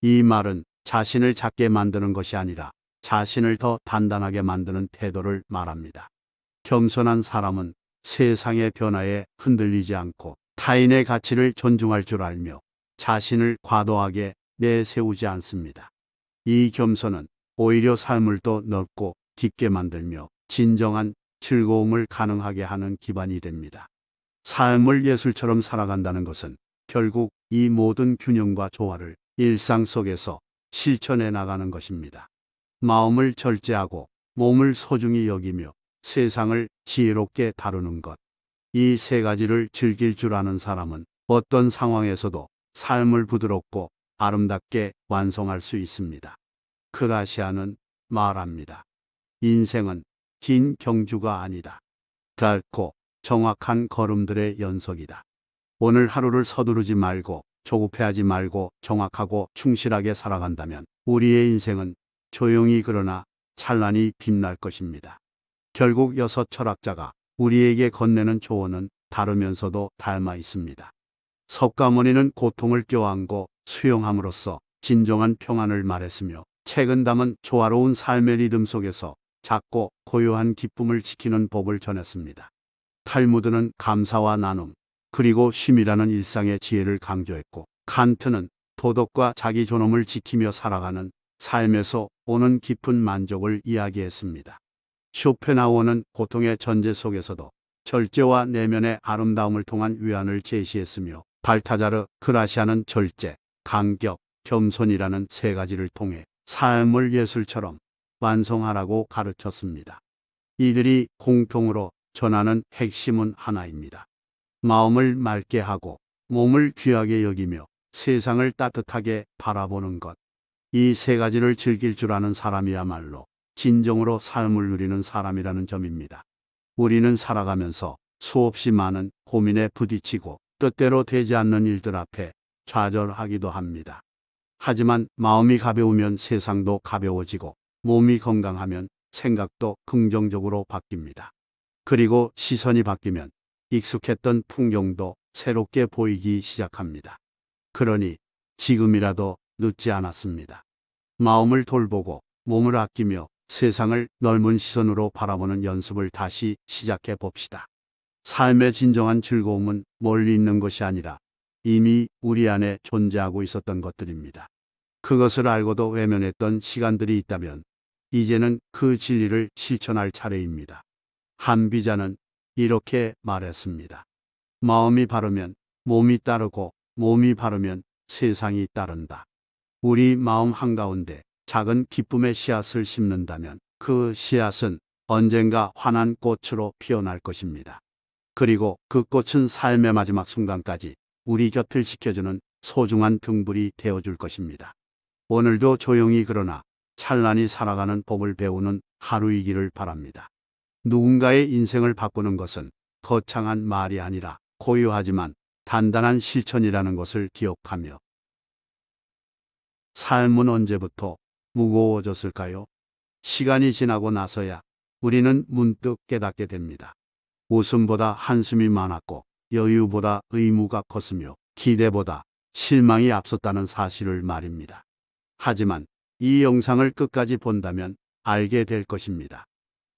이 말은 자신을 작게 만드는 것이 아니라 자신을 더 단단하게 만드는 태도를 말합니다. 겸손한 사람은 세상의 변화에 흔들리지 않고 타인의 가치를 존중할 줄 알며 자신을 과도하게 내세우지 않습니다. 이 겸손은 오히려 삶을 더 넓고 깊게 만들며 진정한 즐거움을 가능하게 하는 기반이 됩니다. 삶을 예술처럼 살아간다는 것은 결국 이 모든 균형과 조화를 일상 속에서 실천해 나가는 것입니다. 마음을 절제하고 몸을 소중히 여기며 세상을 지혜롭게 다루는 것. 이 세 가지를 즐길 줄 아는 사람은 어떤 상황에서도 삶을 부드럽고 아름답게 완성할 수 있습니다. 크라시아는 말합니다. 인생은 긴 경주가 아니다. 짧고 정확한 걸음들의 연속이다. 오늘 하루를 서두르지 말고 조급해하지 말고 정확하고 충실하게 살아간다면 우리의 인생은 조용히 그러나 찬란히 빛날 것입니다. 결국 여섯 철학자가 우리에게 건네는 조언은 다르면서도 닮아 있습니다. 석가모니는 고통을 껴안고 수용함으로써 진정한 평안을 말했으며, 책은 담은 조화로운 삶의 리듬 속에서 작고 고요한 기쁨을 지키는 법을 전했습니다. 탈무드는 감사와 나눔, 그리고 쉼이라는 일상의 지혜를 강조했고, 칸트는 도덕과 자기 존엄을 지키며 살아가는 삶에서 오는 깊은 만족을 이야기했습니다. 쇼펜하우어는 고통의 전제 속에서도 절제와 내면의 아름다움을 통한 위안을 제시했으며, 발타자르 크라시아는 절제, 간격, 겸손이라는 세 가지를 통해 삶을 예술처럼 완성하라고 가르쳤습니다. 이들이 공통으로 전하는 핵심은 하나입니다. 마음을 맑게 하고 몸을 귀하게 여기며 세상을 따뜻하게 바라보는 것. 이 세 가지를 즐길 줄 아는 사람이야말로 진정으로 삶을 누리는 사람이라는 점입니다. 우리는 살아가면서 수없이 많은 고민에 부딪히고 뜻대로 되지 않는 일들 앞에 좌절하기도 합니다. 하지만 마음이 가벼우면 세상도 가벼워지고, 몸이 건강하면 생각도 긍정적으로 바뀝니다. 그리고 시선이 바뀌면 익숙했던 풍경도 새롭게 보이기 시작합니다. 그러니 지금이라도 늦지 않았습니다. 마음을 돌보고 몸을 아끼며 세상을 넓은 시선으로 바라보는 연습을 다시 시작해 봅시다. 삶의 진정한 즐거움은 멀리 있는 것이 아니라 이미 우리 안에 존재하고 있었던 것들입니다. 그것을 알고도 외면했던 시간들이 있다면 이제는 그 진리를 실천할 차례입니다. 한 비자는 이렇게 말했습니다. 마음이 바르면 몸이 따르고 몸이 바르면 세상이 따른다. 우리 마음 한가운데 작은 기쁨의 씨앗을 심는다면 그 씨앗은 언젠가 환한 꽃으로 피어날 것입니다. 그리고 그 꽃은 삶의 마지막 순간까지 우리 곁을 지켜주는 소중한 등불이 되어줄 것입니다. 오늘도 조용히 그러나 찬란히 살아가는 법을 배우는 하루이기를 바랍니다. 누군가의 인생을 바꾸는 것은 거창한 말이 아니라 고요하지만 단단한 실천이라는 것을 기억하며, 삶은 언제부터 무거워졌을까요? 시간이 지나고 나서야 우리는 문득 깨닫게 됩니다. 웃음보다 한숨이 많았고, 여유보다 의무가 컸으며, 기대보다 실망이 앞섰다는 사실을 말입니다. 하지만 이 영상을 끝까지 본다면 알게 될 것입니다.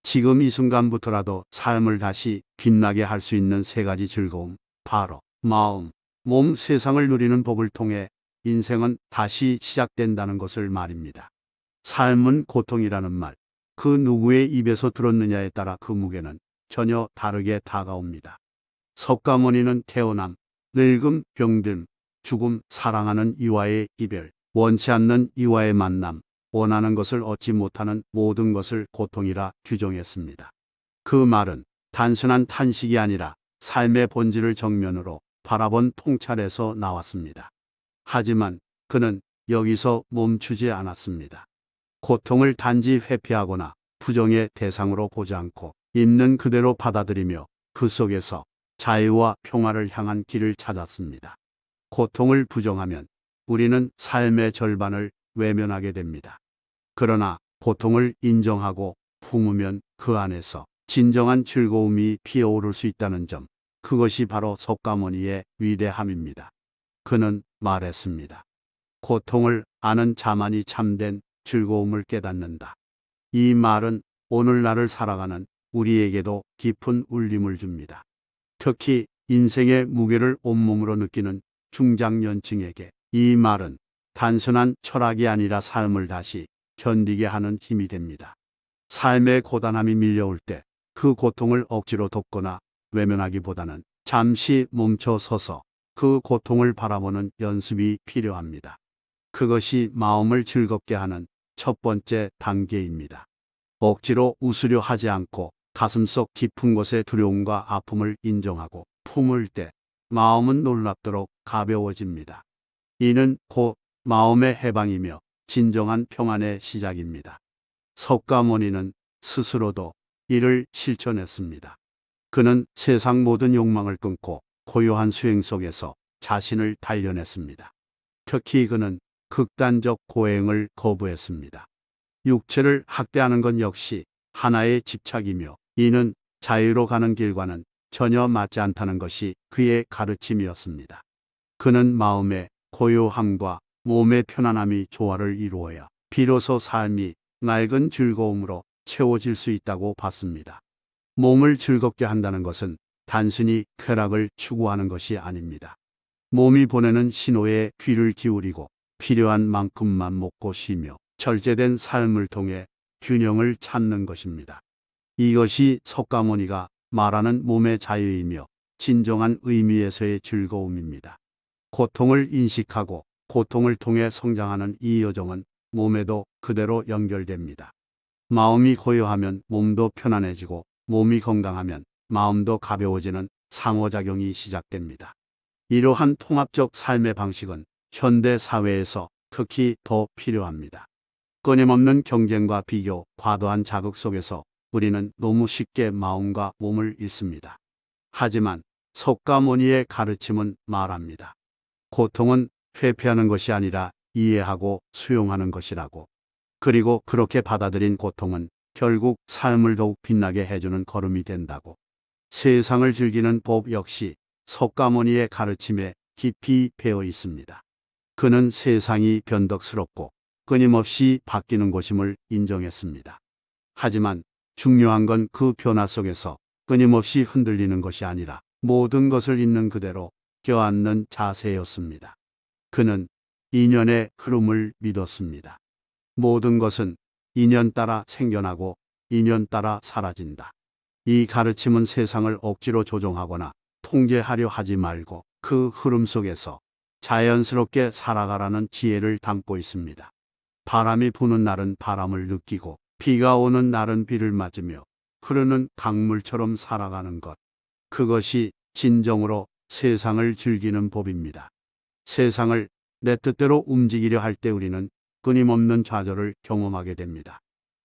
지금 이 순간부터라도 삶을 다시 빛나게 할 수 있는 세 가지 즐거움, 바로 마음, 몸, 세상을 누리는 법을 통해 인생은 다시 시작된다는 것을 말입니다. 삶은 고통이라는 말, 그 누구의 입에서 들었느냐에 따라 그 무게는 전혀 다르게 다가옵니다. 석가모니는 태어남, 늙음, 병듦, 죽음, 사랑하는 이와의 이별, 원치 않는 이와의 만남, 원하는 것을 얻지 못하는 모든 것을 고통이라 규정했습니다. 그 말은 단순한 탄식이 아니라 삶의 본질을 정면으로 바라본 통찰에서 나왔습니다. 하지만 그는 여기서 멈추지 않았습니다. 고통을 단지 회피하거나 부정의 대상으로 보지 않고 있는 그대로 받아들이며 그 속에서 자유와 평화를 향한 길을 찾았습니다. 고통을 부정하면 우리는 삶의 절반을 외면하게 됩니다. 그러나 고통을 인정하고 품으면 그 안에서 진정한 즐거움이 피어오를 수 있다는 점, 그것이 바로 석가모니의 위대함입니다. 그는 말했습니다. 고통을 아는 자만이 참된 즐거움을 깨닫는다. 이 말은 오늘날을 살아가는 우리에게도 깊은 울림을 줍니다. 특히 인생의 무게를 온몸으로 느끼는 중장년층에게 이 말은 단순한 철학이 아니라 삶을 다시 견디게 하는 힘이 됩니다. 삶의 고단함이 밀려올 때 그 고통을 억지로 덮거나 외면하기보다는 잠시 멈춰 서서 그 고통을 바라보는 연습이 필요합니다. 그것이 마음을 즐겁게 하는 첫 번째 단계입니다. 억지로 웃으려 하지 않고 가슴속 깊은 곳의 두려움과 아픔을 인정하고 품을 때 마음은 놀랍도록 가벼워집니다. 이는 곧 마음의 해방이며 진정한 평안의 시작입니다. 석가모니는 스스로도 이를 실천했습니다. 그는 세상 모든 욕망을 끊고 고요한 수행 속에서 자신을 단련했습니다. 특히 그는 극단적 고행을 거부했습니다. 육체를 학대하는 것 역시 하나의 집착이며 이는 자유로 가는 길과는 전혀 맞지 않다는 것이 그의 가르침이었습니다. 그는 마음의 고요함과 몸의 편안함이 조화를 이루어야 비로소 삶이 맑은 즐거움으로 채워질 수 있다고 봤습니다. 몸을 즐겁게 한다는 것은 단순히 쾌락을 추구하는 것이 아닙니다. 몸이 보내는 신호에 귀를 기울이고 필요한 만큼만 먹고 쉬며 절제된 삶을 통해 균형을 찾는 것입니다. 이것이 석가모니가 말하는 몸의 자유이며 진정한 의미에서의 즐거움입니다. 고통을 인식하고 고통을 통해 성장하는 이 여정은 몸에도 그대로 연결됩니다. 마음이 고요하면 몸도 편안해지고 몸이 건강하면 마음도 가벼워지는 상호작용이 시작됩니다. 이러한 통합적 삶의 방식은 현대 사회에서 특히 더 필요합니다. 끊임없는 경쟁과 비교, 과도한 자극 속에서 우리는 너무 쉽게 마음과 몸을 잃습니다. 하지만 석가모니의 가르침은 말합니다. 고통은 회피하는 것이 아니라 이해하고 수용하는 것이라고. 그리고 그렇게 받아들인 고통은 결국 삶을 더욱 빛나게 해주는 걸음이 된다고. 세상을 즐기는 법 역시 석가모니의 가르침에 깊이 배어 있습니다. 그는 세상이 변덕스럽고 끊임없이 바뀌는 것임을 인정했습니다. 하지만 중요한 건 그 변화 속에서 끊임없이 흔들리는 것이 아니라 모든 것을 있는 그대로 껴안는 자세였습니다. 그는 인연의 흐름을 믿었습니다. 모든 것은 인연 따라 생겨나고 인연 따라 사라진다. 이 가르침은 세상을 억지로 조종하거나 통제하려 하지 말고 그 흐름 속에서 자연스럽게 살아가라는 지혜를 담고 있습니다. 바람이 부는 날은 바람을 느끼고 비가 오는 날은 비를 맞으며 흐르는 강물처럼 살아가는 것. 그것이 진정으로 세상을 즐기는 법입니다. 세상을 내 뜻대로 움직이려 할 때 우리는 끊임없는 좌절을 경험하게 됩니다.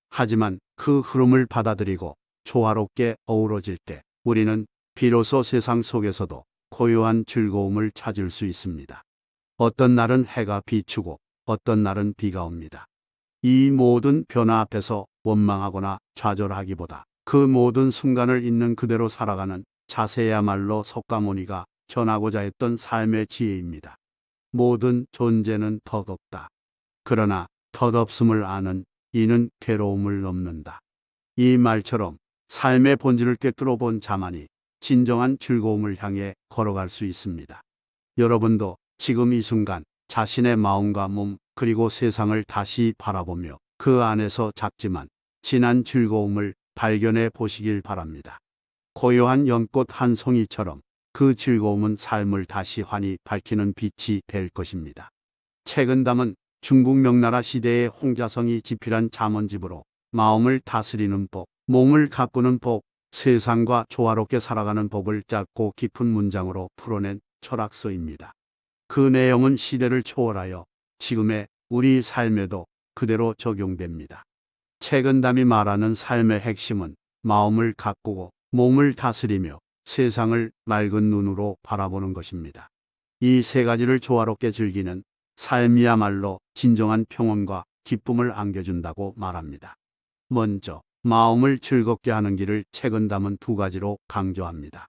하지만 그 흐름을 받아들이고 조화롭게 어우러질 때 우리는 비로소 세상 속에서도 고요한 즐거움을 찾을 수 있습니다. 어떤 날은 해가 비추고 어떤 날은 비가 옵니다. 이 모든 변화 앞에서 원망하거나 좌절하기보다 그 모든 순간을 있는 그대로 살아가는 자세야말로 석가모니가 전하고자 했던 삶의 지혜입니다. 모든 존재는 덧없다. 그러나 덧없음을 아는 이는 괴로움을 넘는다. 이 말처럼 삶의 본질을 꿰뚫어 본 자만이 진정한 즐거움을 향해 걸어갈 수 있습니다. 여러분도 지금 이 순간 자신의 마음과 몸 그리고 세상을 다시 바라보며 그 안에서 작지만 진한 즐거움을 발견해 보시길 바랍니다. 고요한 연꽃 한 송이처럼 그 즐거움은 삶을 다시 환히 밝히는 빛이 될 것입니다. 책은 담은 중국 명나라 시대의 홍자성이 집필한 잠언집으로 마음을 다스리는 법, 몸을 가꾸는 법, 세상과 조화롭게 살아가는 법을 짧고 깊은 문장으로 풀어낸 철학서입니다. 그 내용은 시대를 초월하여 지금의 우리 삶에도 그대로 적용됩니다. 책은 담이 말하는 삶의 핵심은 마음을 가꾸고 몸을 다스리며 세상을 맑은 눈으로 바라보는 것입니다. 이 세 가지를 조화롭게 즐기는 삶이야말로 진정한 평온과 기쁨을 안겨준다고 말합니다. 먼저 마음을 즐겁게 하는 길을 책은 담은 두 가지로 강조합니다.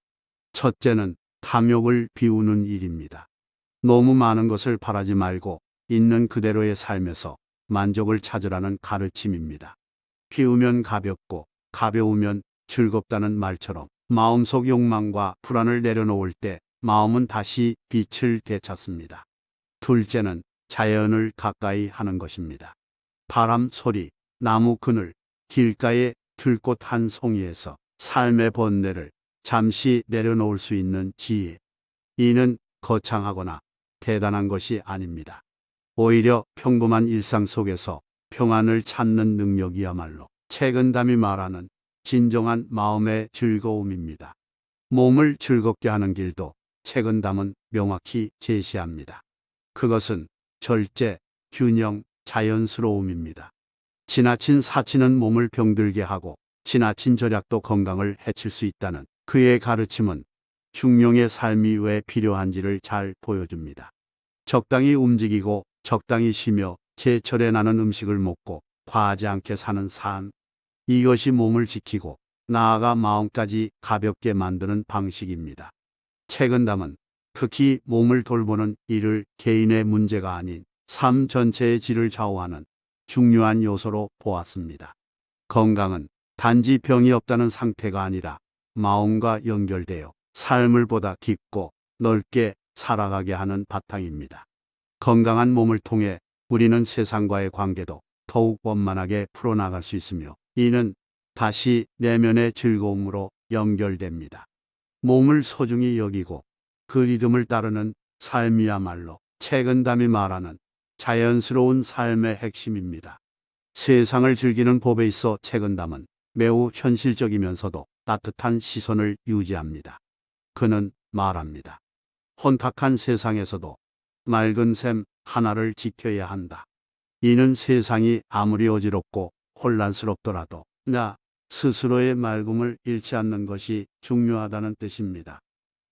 첫째는 탐욕을 비우는 일입니다. 너무 많은 것을 바라지 말고 있는 그대로의 삶에서 만족을 찾으라는 가르침입니다. 비우면 가볍고 가벼우면 즐겁다는 말처럼 마음속 욕망과 불안을 내려놓을 때 마음은 다시 빛을 되찾습니다. 둘째는 자연을 가까이 하는 것입니다. 바람 소리, 나무 그늘, 길가의 들꽃 한 송이에서 삶의 번뇌를 잠시 내려놓을 수 있는 지혜. 이는 거창하거나 대단한 것이 아닙니다. 오히려 평범한 일상 속에서 평안을 찾는 능력이야말로 책은담이 말하는 진정한 마음의 즐거움입니다. 몸을 즐겁게 하는 길도 책은담은 명확히 제시합니다. 그것은 절제, 균형, 자연스러움입니다. 지나친 사치는 몸을 병들게 하고 지나친 절약도 건강을 해칠 수 있다는 그의 가르침은 중용의 삶이 왜 필요한지를 잘 보여줍니다. 적당히 움직이고 적당히 쉬며 제철에 나는 음식을 먹고 과하지 않게 사는 삶. 이것이 몸을 지키고 나아가 마음까지 가볍게 만드는 방식입니다. 책은담은 특히 몸을 돌보는 일을 개인의 문제가 아닌 삶 전체의 질을 좌우하는 중요한 요소로 보았습니다. 건강은 단지 병이 없다는 상태가 아니라 마음과 연결되어 삶을 보다 깊고 넓게 살아가게 하는 바탕입니다. 건강한 몸을 통해 우리는 세상과의 관계도 더욱 원만하게 풀어나갈 수 있으며 이는 다시 내면의 즐거움으로 연결됩니다. 몸을 소중히 여기고 그 리듬을 따르는 삶이야말로 책은담이 말하는 자연스러운 삶의 핵심입니다. 세상을 즐기는 법에 있어 책은담은 매우 현실적이면서도 따뜻한 시선을 유지합니다. 그는 말합니다. 혼탁한 세상에서도 맑은 샘 하나를 지켜야 한다. 이는 세상이 아무리 어지럽고 혼란스럽더라도 나 스스로의 맑음을 잃지 않는 것이 중요하다는 뜻입니다.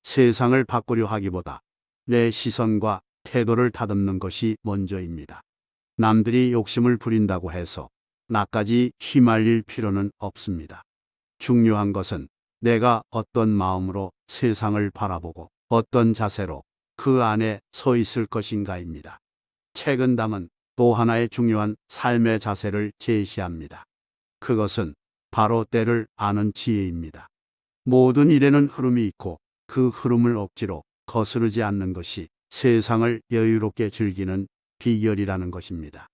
세상을 바꾸려 하기보다 내 시선과 태도를 다듬는 것이 먼저입니다. 남들이 욕심을 부린다고 해서 나까지 휘말릴 필요는 없습니다. 중요한 것은 내가 어떤 마음으로 세상을 바라보고 어떤 자세로 그 안에 서 있을 것인가입니다. 책은담은 또 하나의 중요한 삶의 자세를 제시합니다. 그것은 바로 때를 아는 지혜입니다. 모든 일에는 흐름이 있고 그 흐름을 억지로 거스르지 않는 것이 세상을 여유롭게 즐기는 비결이라는 것입니다.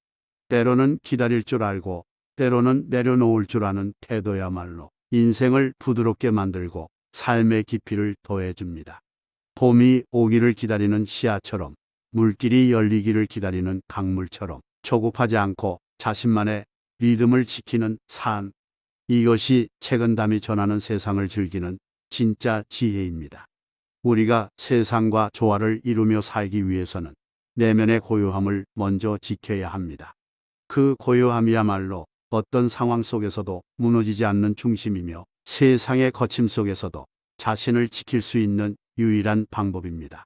때로는 기다릴 줄 알고 때로는 내려놓을 줄 아는 태도야말로 인생을 부드럽게 만들고 삶의 깊이를 더해줍니다. 봄이 오기를 기다리는 씨앗처럼 물길이 열리기를 기다리는 강물처럼 조급하지 않고 자신만의 리듬을 지키는 삶. 이것이 책은담이 전하는 세상을 즐기는 진짜 지혜입니다. 우리가 세상과 조화를 이루며 살기 위해서는 내면의 고요함을 먼저 지켜야 합니다. 그 고요함이야말로 어떤 상황 속에서도 무너지지 않는 중심이며 세상의 거침 속에서도 자신을 지킬 수 있는 유일한 방법입니다.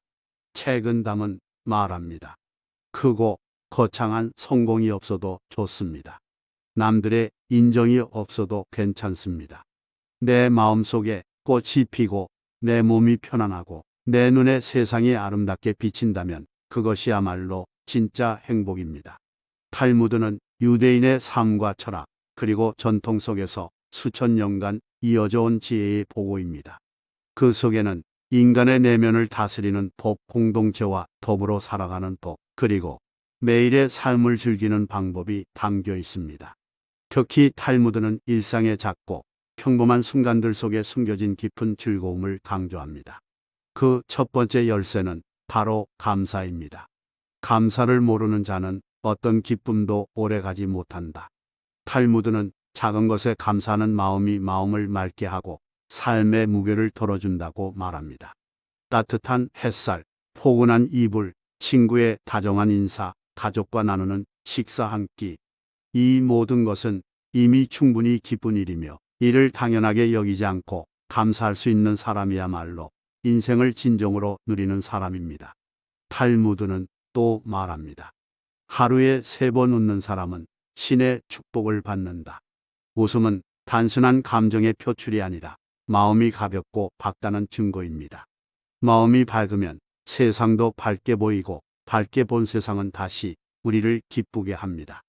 책은담은 말합니다. 크고 거창한 성공이 없어도 좋습니다. 남들의 인정이 없어도 괜찮습니다. 내 마음속에 꽃이 피고 내 몸이 편안하고 내 눈에 세상이 아름답게 비친다면 그것이야말로 진짜 행복입니다. 탈무드는 유대인의 삶과 철학 그리고 전통 속에서 수천 년간 이어져 온 지혜의 보고입니다. 그 속에는 인간의 내면을 다스리는 법, 공동체와 더불어 살아가는 법, 그리고 매일의 삶을 즐기는 방법이 담겨 있습니다. 특히 탈무드는 일상의 작고 평범한 순간들 속에 숨겨진 깊은 즐거움을 강조합니다. 그 첫 번째 열쇠는 바로 감사입니다. 감사를 모르는 자는 어떤 기쁨도 오래가지 못한다. 탈무드는 작은 것에 감사하는 마음이 마음을 맑게 하고 삶의 무게를 덜어준다고 말합니다. 따뜻한 햇살, 포근한 이불, 친구의 다정한 인사, 가족과 나누는 식사 한 끼. 이 모든 것은 이미 충분히 기쁜 일이며 이를 당연하게 여기지 않고 감사할 수 있는 사람이야말로 인생을 진정으로 누리는 사람입니다. 탈무드는 또 말합니다. 하루에 3번 웃는 사람은 신의 축복을 받는다. 웃음은 단순한 감정의 표출이 아니라 마음이 가볍고 밝다는 증거입니다. 마음이 밝으면 세상도 밝게 보이고 밝게 본 세상은 다시 우리를 기쁘게 합니다.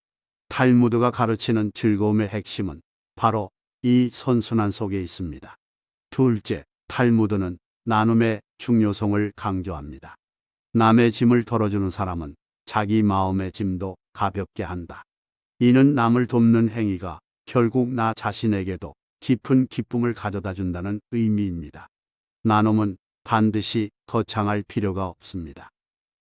탈무드가 가르치는 즐거움의 핵심은 바로 이 선순환 속에 있습니다. 둘째, 탈무드는 나눔의 중요성을 강조합니다. 남의 짐을 덜어주는 사람은 자기 마음의 짐도 가볍게 한다. 이는 남을 돕는 행위가 결국 나 자신에게도 깊은 기쁨을 가져다 준다는 의미입니다. 나눔은 반드시 거창할 필요가 없습니다.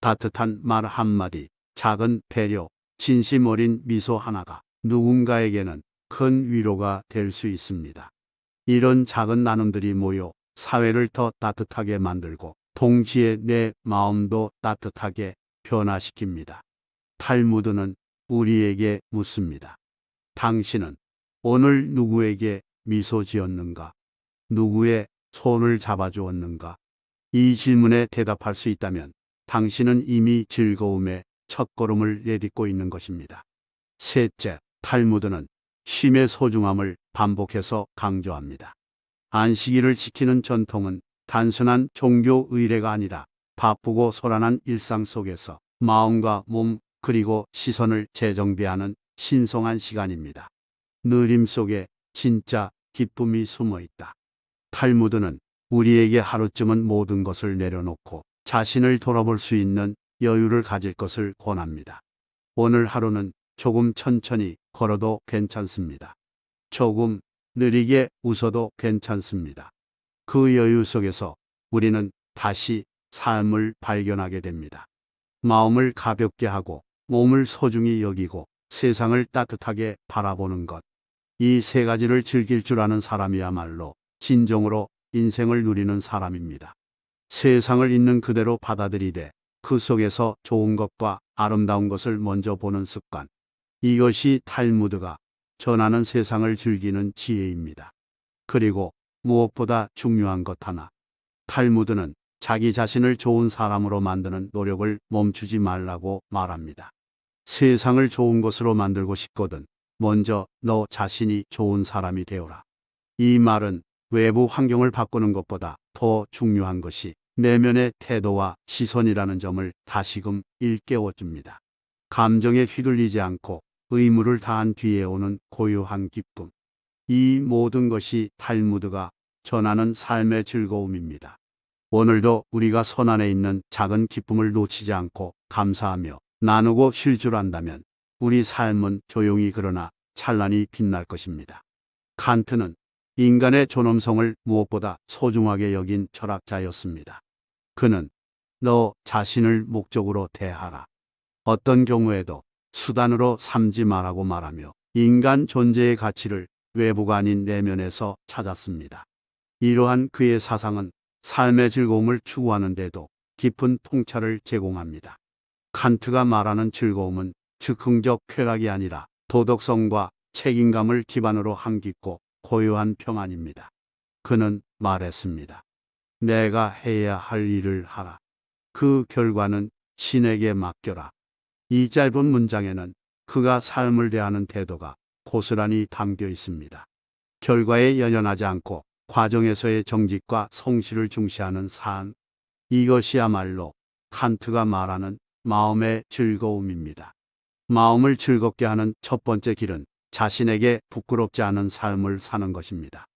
따뜻한 말 한마디, 작은 배려, 진심 어린 미소 하나가 누군가에게는 큰 위로가 될 수 있습니다. 이런 작은 나눔들이 모여 사회를 더 따뜻하게 만들고 동시에 내 마음도 따뜻하게 변화시킵니다. 탈무드는 우리에게 묻습니다. 당신은 오늘 누구에게 미소 지었는가? 누구의 손을 잡아주었는가? 이 질문에 대답할 수 있다면 당신은 이미 즐거움의 첫걸음을 내딛고 있는 것입니다. 셋째, 탈무드는 쉼의 소중함을 반복해서 강조합니다. 안식일을 지키는 전통은 단순한 종교 의례가 아니라 바쁘고 소란한 일상 속에서 마음과 몸 그리고 시선을 재정비하는 신성한 시간입니다. 느림 속에 진짜 기쁨이 숨어 있다. 탈무드는 우리에게 하루쯤은 모든 것을 내려놓고 자신을 돌아볼 수 있는 여유를 가질 것을 권합니다. 오늘 하루는 조금 천천히 걸어도 괜찮습니다. 조금 느리게 웃어도 괜찮습니다. 그 여유 속에서 우리는 다시 삶을 발견하게 됩니다. 마음을 가볍게 하고 몸을 소중히 여기고 세상을 따뜻하게 바라보는 것. 이 세 가지를 즐길 줄 아는 사람이야말로 진정으로 인생을 누리는 사람입니다. 세상을 있는 그대로 받아들이되 그 속에서 좋은 것과 아름다운 것을 먼저 보는 습관. 이것이 탈무드가 전하는 세상을 즐기는 지혜입니다. 그리고 무엇보다 중요한 것 하나. 탈무드는 자기 자신을 좋은 사람으로 만드는 노력을 멈추지 말라고 말합니다. 세상을 좋은 곳으로 만들고 싶거든 먼저 너 자신이 좋은 사람이 되어라. 이 말은 외부 환경을 바꾸는 것보다 더 중요한 것이 내면의 태도와 시선이라는 점을 다시금 일깨워줍니다. 감정에 휘둘리지 않고 의무를 다한 뒤에 오는 고요한 기쁨. 이 모든 것이 탈무드가 전하는 삶의 즐거움입니다. 오늘도 우리가 손안에 있는 작은 기쁨을 놓치지 않고 감사하며 나누고 쉴 줄 안다면 우리 삶은 조용히 그러나 찬란히 빛날 것입니다. 칸트는 인간의 존엄성을 무엇보다 소중하게 여긴 철학자였습니다. 그는 너 자신을 목적으로 대하라. 어떤 경우에도 수단으로 삼지 말라고 말하며 인간 존재의 가치를 외부가 아닌 내면에서 찾았습니다. 이러한 그의 사상은 삶의 즐거움을 추구하는 데도 깊은 통찰을 제공합니다. 칸트가 말하는 즐거움은 즉흥적 쾌락이 아니라 도덕성과 책임감을 기반으로 한 깊고 고요한 평안입니다. 그는 말했습니다. 내가 해야 할 일을 하라. 그 결과는 신에게 맡겨라. 이 짧은 문장에는 그가 삶을 대하는 태도가 고스란히 담겨 있습니다. 결과에 연연하지 않고 과정에서의 정직과 성실을 중시하는 삶. 이것이야말로 칸트가 말하는 마음의 즐거움입니다. 마음을 즐겁게 하는 첫 번째 길은 자신에게 부끄럽지 않은 삶을 사는 것입니다.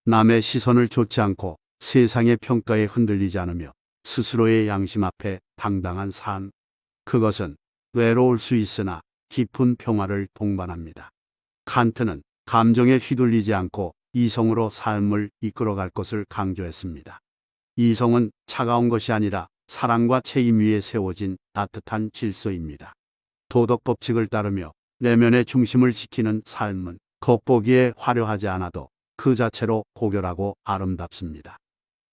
남의 시선을 좇지 않고 세상의 평가에 흔들리지 않으며 스스로의 양심 앞에 당당한 삶. 그것은 외로울 수 있으나 깊은 평화를 동반합니다. 칸트는 감정에 휘둘리지 않고 이성으로 삶을 이끌어갈 것을 강조했습니다. 이성은 차가운 것이 아니라 사랑과 책임 위에 세워진 따뜻한 질서입니다. 도덕 법칙을 따르며 내면의 중심을 지키는 삶은 겉보기에 화려하지 않아도 그 자체로 고결하고 아름답습니다.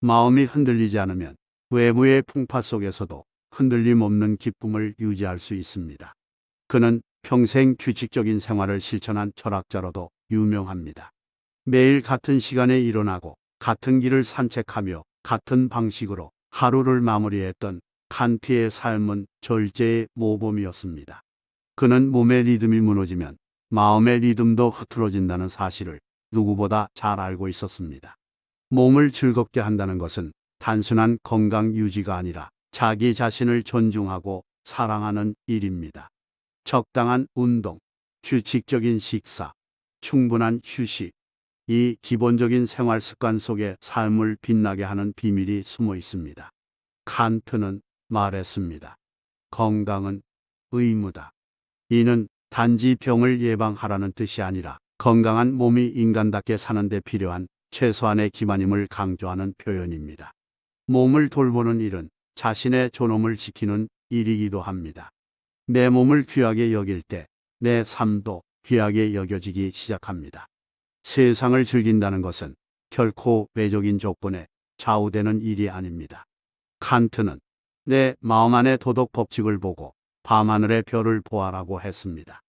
마음이 흔들리지 않으면 외부의 풍파 속에서도 흔들림 없는 기쁨을 유지할 수 있습니다. 그는 평생 규칙적인 생활을 실천한 철학자로도 유명합니다. 매일 같은 시간에 일어나고 같은 길을 산책하며 같은 방식으로 하루를 마무리했던 칸트의 삶은 절제의 모범이었습니다. 그는 몸의 리듬이 무너지면 마음의 리듬도 흐트러진다는 사실을 누구보다 잘 알고 있었습니다. 몸을 즐겁게 한다는 것은 단순한 건강 유지가 아니라 자기 자신을 존중하고 사랑하는 일입니다. 적당한 운동, 규칙적인 식사, 충분한 휴식, 이 기본적인 생활 습관 속에 삶을 빛나게 하는 비밀이 숨어 있습니다. 칸트는 말했습니다. 건강은 의무다. 이는 단지 병을 예방하라는 뜻이 아니라 건강한 몸이 인간답게 사는 데 필요한 최소한의 기반임을 강조하는 표현입니다. 몸을 돌보는 일은 자신의 존엄을 지키는 일이기도 합니다. 내 몸을 귀하게 여길 때 내 삶도 귀하게 여겨지기 시작합니다. 세상을 즐긴다는 것은 결코 외적인 조건에 좌우되는 일이 아닙니다. 칸트는 내 마음 안의 도덕 법칙을 보고 밤하늘의 별을 보아라고 했습니다.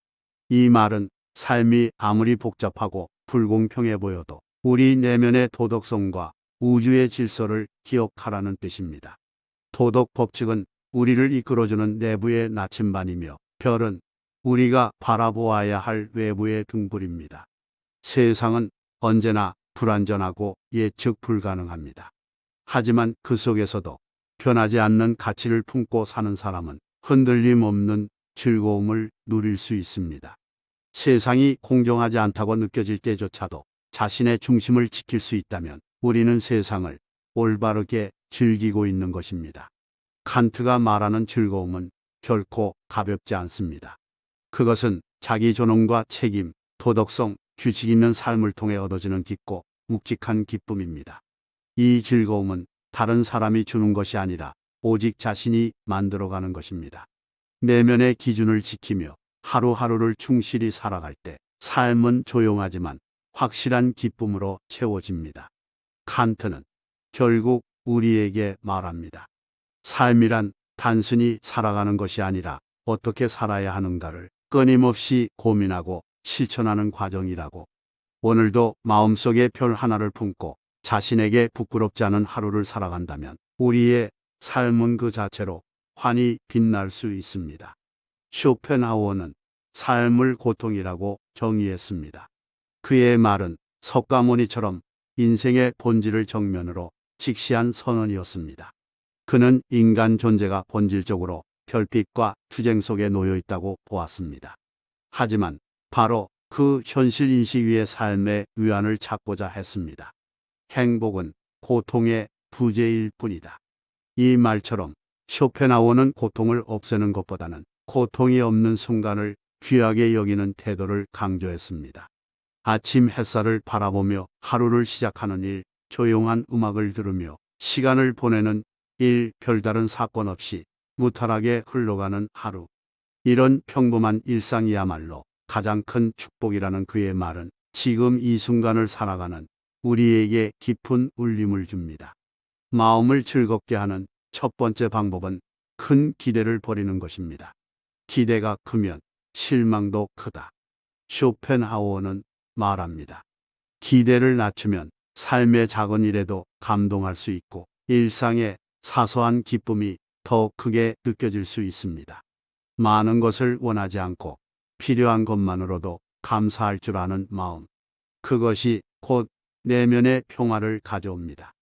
이 말은 삶이 아무리 복잡하고 불공평해 보여도 우리 내면의 도덕성과 우주의 질서를 기억하라는 뜻입니다. 도덕 법칙은 우리를 이끌어주는 내부의 나침반이며 별은 우리가 바라보아야 할 외부의 등불입니다. 세상은 언제나 불완전하고 예측 불가능합니다. 하지만 그 속에서도 변하지 않는 가치를 품고 사는 사람은 흔들림 없는 즐거움을 누릴 수 있습니다. 세상이 공정하지 않다고 느껴질 때조차도 자신의 중심을 지킬 수 있다면 우리는 세상을 올바르게 즐기고 있는 것입니다. 칸트가 말하는 즐거움은 결코 가볍지 않습니다. 그것은 자기 존엄과 책임, 도덕성, 규칙 있는 삶을 통해 얻어지는 깊고 묵직한 기쁨입니다. 이 즐거움은 다른 사람이 주는 것이 아니라 오직 자신이 만들어가는 것입니다. 내면의 기준을 지키며 하루하루를 충실히 살아갈 때 삶은 조용하지만 확실한 기쁨으로 채워집니다. 칸트는 결국 우리에게 말합니다. 삶이란 단순히 살아가는 것이 아니라 어떻게 살아야 하는가를 끊임없이 고민하고 실천하는 과정이라고. 오늘도 마음속에 별 하나를 품고 자신에게 부끄럽지 않은 하루를 살아간다면 우리의 삶은 그 자체로 환히 빛날 수 있습니다. 쇼펜하우어는 삶을 고통이라고 정의했습니다. 그의 말은 석가모니처럼 인생의 본질을 정면으로 직시한 선언이었습니다. 그는 인간 존재가 본질적으로 결핍과 투쟁 속에 놓여 있다고 보았습니다. 하지만 바로 그 현실 인식 위에 삶의 위안을 찾고자 했습니다. 행복은 고통의 부재일 뿐이다. 이 말처럼 쇼펜하우어는 고통을 없애는 것보다는 고통이 없는 순간을 귀하게 여기는 태도를 강조했습니다. 아침 햇살을 바라보며 하루를 시작하는 일, 조용한 음악을 들으며 시간을 보내는 일, 별다른 사건 없이 무탈하게 흘러가는 하루. 이런 평범한 일상이야말로 가장 큰 축복이라는 그의 말은 지금 이 순간을 살아가는 우리에게 깊은 울림을 줍니다. 마음을 즐겁게 하는 첫 번째 방법은 큰 기대를 버리는 것입니다. 기대가 크면 실망도 크다. 쇼펜하우어는 말합니다. 기대를 낮추면 삶의 작은 일에도 감동할 수 있고 일상의 사소한 기쁨이 더 크게 느껴질 수 있습니다. 많은 것을 원하지 않고 필요한 것만으로도 감사할 줄 아는 마음. 그것이 곧 내면의 평화를 가져옵니다.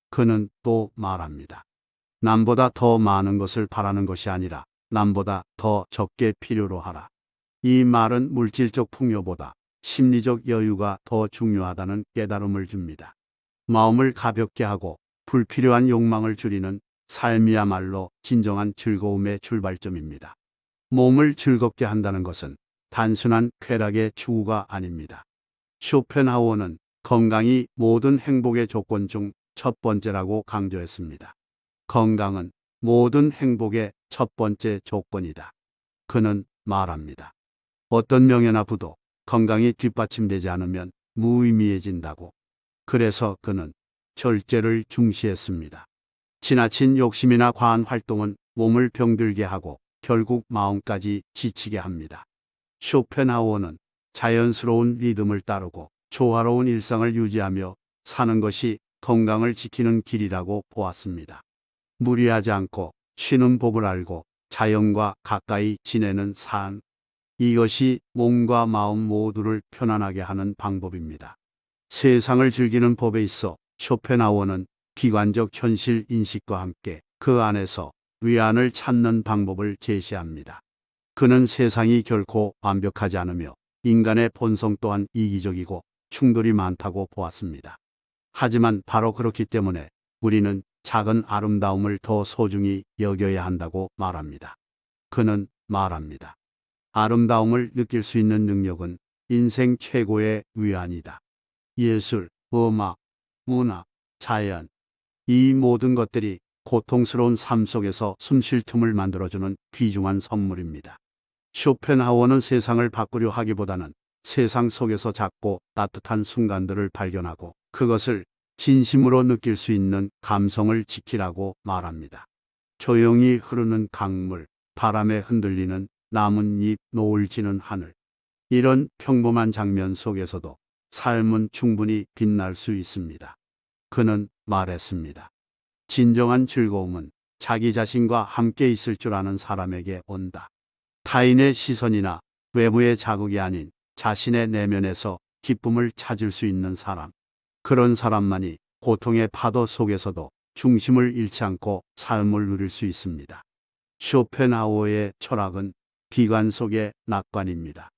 그는 또 말합니다. 남보다 더 많은 것을 바라는 것이 아니라 남보다 더 적게 필요로 하라. 이 말은 물질적 풍요보다 심리적 여유가 더 중요하다는 깨달음을 줍니다. 마음을 가볍게 하고 불필요한 욕망을 줄이는 삶이야말로 진정한 즐거움의 출발점입니다. 몸을 즐겁게 한다는 것은 단순한 쾌락의 추구가 아닙니다. 쇼펜하우어는 건강이 모든 행복의 조건 중 첫 번째라고 강조했습니다. 건강은 모든 행복의 첫 번째 조건이다. 그는 말합니다. 어떤 명예나 부도 건강이 뒷받침되지 않으면 무의미해진다고. 그래서 그는 절제를 중시했습니다. 지나친 욕심이나 과한 활동은 몸을 병들게 하고 결국 마음까지 지치게 합니다. 쇼펜하우어는 자연스러운 리듬을 따르고 조화로운 일상을 유지하며 사는 것이 건강을 지키는 길이라고 보았습니다. 무리하지 않고 쉬는 법을 알고 자연과 가까이 지내는 삶. 이것이 몸과 마음 모두를 편안하게 하는 방법입니다. 세상을 즐기는 법에 있어 쇼펜하우어는 비관적 현실 인식과 함께 그 안에서 위안을 찾는 방법을 제시합니다. 그는 세상이 결코 완벽하지 않으며 인간의 본성 또한 이기적이고 충돌이 많다고 보았습니다. 하지만 바로 그렇기 때문에 우리는 작은 아름다움을 더 소중히 여겨야 한다고 말합니다. 그는 말합니다. 아름다움을 느낄 수 있는 능력은 인생 최고의 위안이다. 예술, 음악, 문화, 자연, 이 모든 것들이 고통스러운 삶 속에서 숨 쉴 틈을 만들어주는 귀중한 선물입니다. 쇼펜하우어는 세상을 바꾸려 하기보다는 세상 속에서 작고 따뜻한 순간들을 발견하고 그것을 진심으로 느낄 수 있는 감성을 지키라고 말합니다. 조용히 흐르는 강물, 바람에 흔들리는 나뭇잎, 노을 지는 하늘. 이런 평범한 장면 속에서도 삶은 충분히 빛날 수 있습니다. 그는 말했습니다. 진정한 즐거움은 자기 자신과 함께 있을 줄 아는 사람에게 온다. 타인의 시선이나 외부의 자극이 아닌 자신의 내면에서 기쁨을 찾을 수 있는 사람. 그런 사람만이 고통의 파도 속에서도 중심을 잃지 않고 삶을 누릴 수 있습니다. 쇼펜하우어의 철학은 비관 속의 낙관입니다.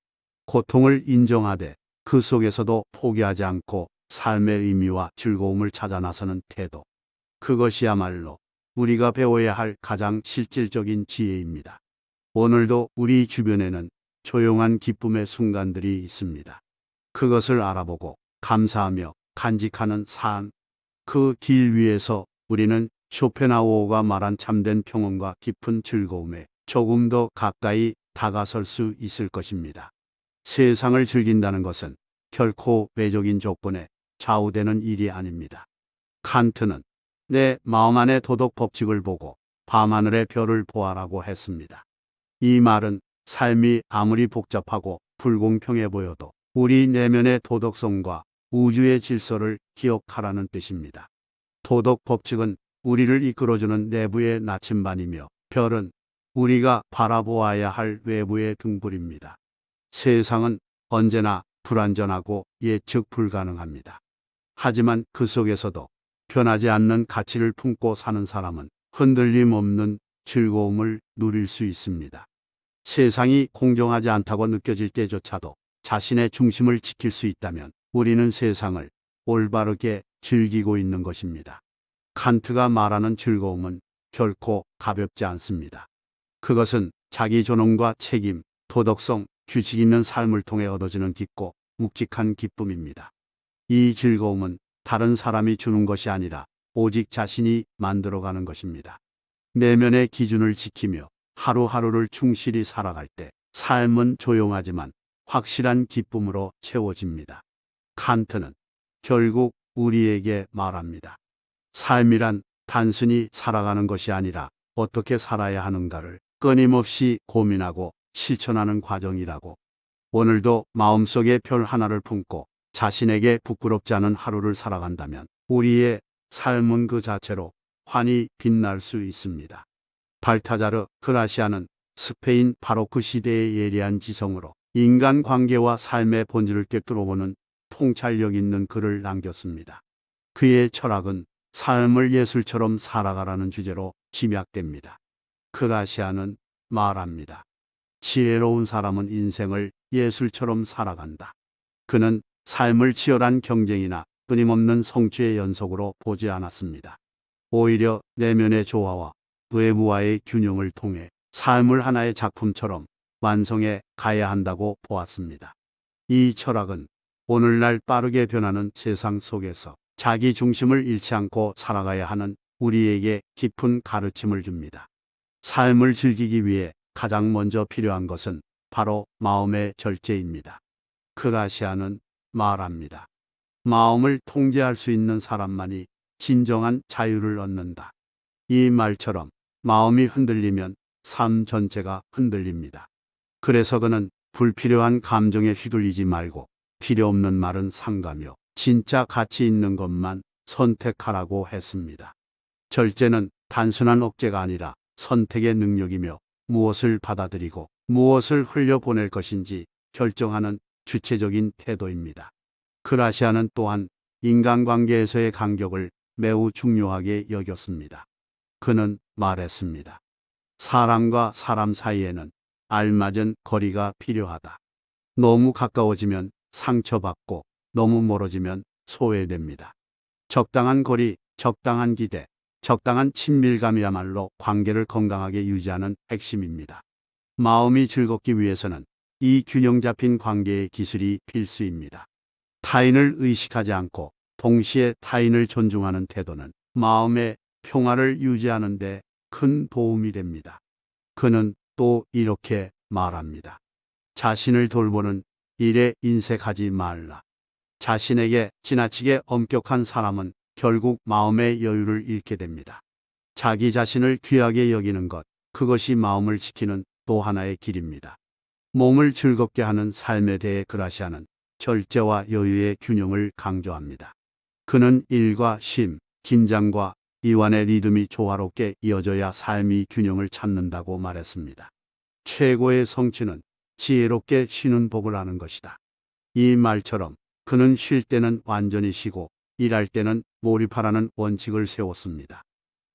고통을 인정하되 그 속에서도 포기하지 않고 삶의 의미와 즐거움을 찾아 나서는 태도. 그것이야말로 우리가 배워야 할 가장 실질적인 지혜입니다. 오늘도 우리 주변에는 조용한 기쁨의 순간들이 있습니다. 그것을 알아보고 감사하며 간직하는 삶. 그 길 위에서 우리는 쇼펜하우어가 말한 참된 평온과 깊은 즐거움에 조금 더 가까이 다가설 수 있을 것입니다. 세상을 즐긴다는 것은 결코 외적인 조건에 좌우되는 일이 아닙니다. 칸트는 내 마음 안의 도덕 법칙을 보고 밤하늘의 별을 보아라고 했습니다. 이 말은 삶이 아무리 복잡하고 불공평해 보여도 우리 내면의 도덕성과 우주의 질서를 기억하라는 뜻입니다. 도덕 법칙은 우리를 이끌어주는 내부의 나침반이며 별은 우리가 바라보아야 할 외부의 등불입니다. 세상은 언제나 불완전하고 예측 불가능합니다. 하지만 그 속에서도 변하지 않는 가치를 품고 사는 사람은 흔들림 없는 즐거움을 누릴 수 있습니다. 세상이 공정하지 않다고 느껴질 때조차도 자신의 중심을 지킬 수 있다면 우리는 세상을 올바르게 즐기고 있는 것입니다. 칸트가 말하는 즐거움은 결코 가볍지 않습니다. 그것은 자기 존엄과 책임, 도덕성, 규칙 있는 삶을 통해 얻어지는 깊고 묵직한 기쁨입니다. 이 즐거움은 다른 사람이 주는 것이 아니라 오직 자신이 만들어가는 것입니다. 내면의 기준을 지키며 하루하루를 충실히 살아갈 때 삶은 조용하지만 확실한 기쁨으로 채워집니다. 칸트는 결국 우리에게 말합니다. 삶이란 단순히 살아가는 것이 아니라 어떻게 살아야 하는가를 끊임없이 고민하고 실천하는 과정이라고. 오늘도 마음속에 별 하나를 품고 자신에게 부끄럽지 않은 하루를 살아간다면 우리의 삶은 그 자체로 환히 빛날 수 있습니다. 발타자르 그라시아는 스페인 바로크 시대의 예리한 지성으로 인간관계와 삶의 본질을 꿰뚫어보는 통찰력 있는 글을 남겼습니다. 그의 철학은 삶을 예술처럼 살아가라는 주제로 집약됩니다. 그라시아는 말합니다. 지혜로운 사람은 인생을 예술처럼 살아간다. 그는 삶을 치열한 경쟁이나 끊임없는 성취의 연속으로 보지 않았습니다. 오히려 내면의 조화와 외부와의 균형을 통해 삶을 하나의 작품처럼 완성해 가야 한다고 보았습니다. 이 철학은 오늘날 빠르게 변하는 세상 속에서 자기 중심을 잃지 않고 살아가야 하는 우리에게 깊은 가르침을 줍니다. 삶을 즐기기 위해 가장 먼저 필요한 것은 바로 마음의 절제입니다. 그라시아는 말합니다. 마음을 통제할 수 있는 사람만이 진정한 자유를 얻는다. 이 말처럼 마음이 흔들리면 삶 전체가 흔들립니다. 그래서 그는 불필요한 감정에 휘둘리지 말고 필요 없는 말은 삼가며 진짜 가치 있는 것만 선택하라고 했습니다. 절제는 단순한 억제가 아니라 선택의 능력이며 무엇을 받아들이고 무엇을 흘려보낼 것인지 결정하는 주체적인 태도입니다. 그라시아는 또한 인간관계에서의 간격을 매우 중요하게 여겼습니다. 그는 말했습니다. 사람과 사람 사이에는 알맞은 거리가 필요하다. 너무 가까워지면 상처받고 너무 멀어지면 소외됩니다. 적당한 거리, 적당한 기대, 적당한 친밀감이야말로 관계를 건강하게 유지하는 핵심입니다. 마음이 즐겁기 위해서는 이 균형 잡힌 관계의 기술이 필수입니다. 타인을 의식하지 않고 동시에 타인을 존중하는 태도는 마음의 평화를 유지하는 데 큰 도움이 됩니다. 그는 또 이렇게 말합니다. 자신을 돌보는 일에 인색하지 말라. 자신에게 지나치게 엄격한 사람은 결국 마음의 여유를 잃게 됩니다. 자기 자신을 귀하게 여기는 것, 그것이 마음을 지키는 또 하나의 길입니다. 몸을 즐겁게 하는 삶에 대해 그라시아는 절제와 여유의 균형을 강조합니다. 그는 일과 쉼, 긴장과 이완의 리듬이 조화롭게 이어져야 삶이 균형을 찾는다고 말했습니다. 최고의 성취는 지혜롭게 쉬는 법을 아는 것이다. 이 말처럼 그는 쉴 때는 완전히 쉬고 일할 때는 몰입하라는 원칙을 세웠습니다.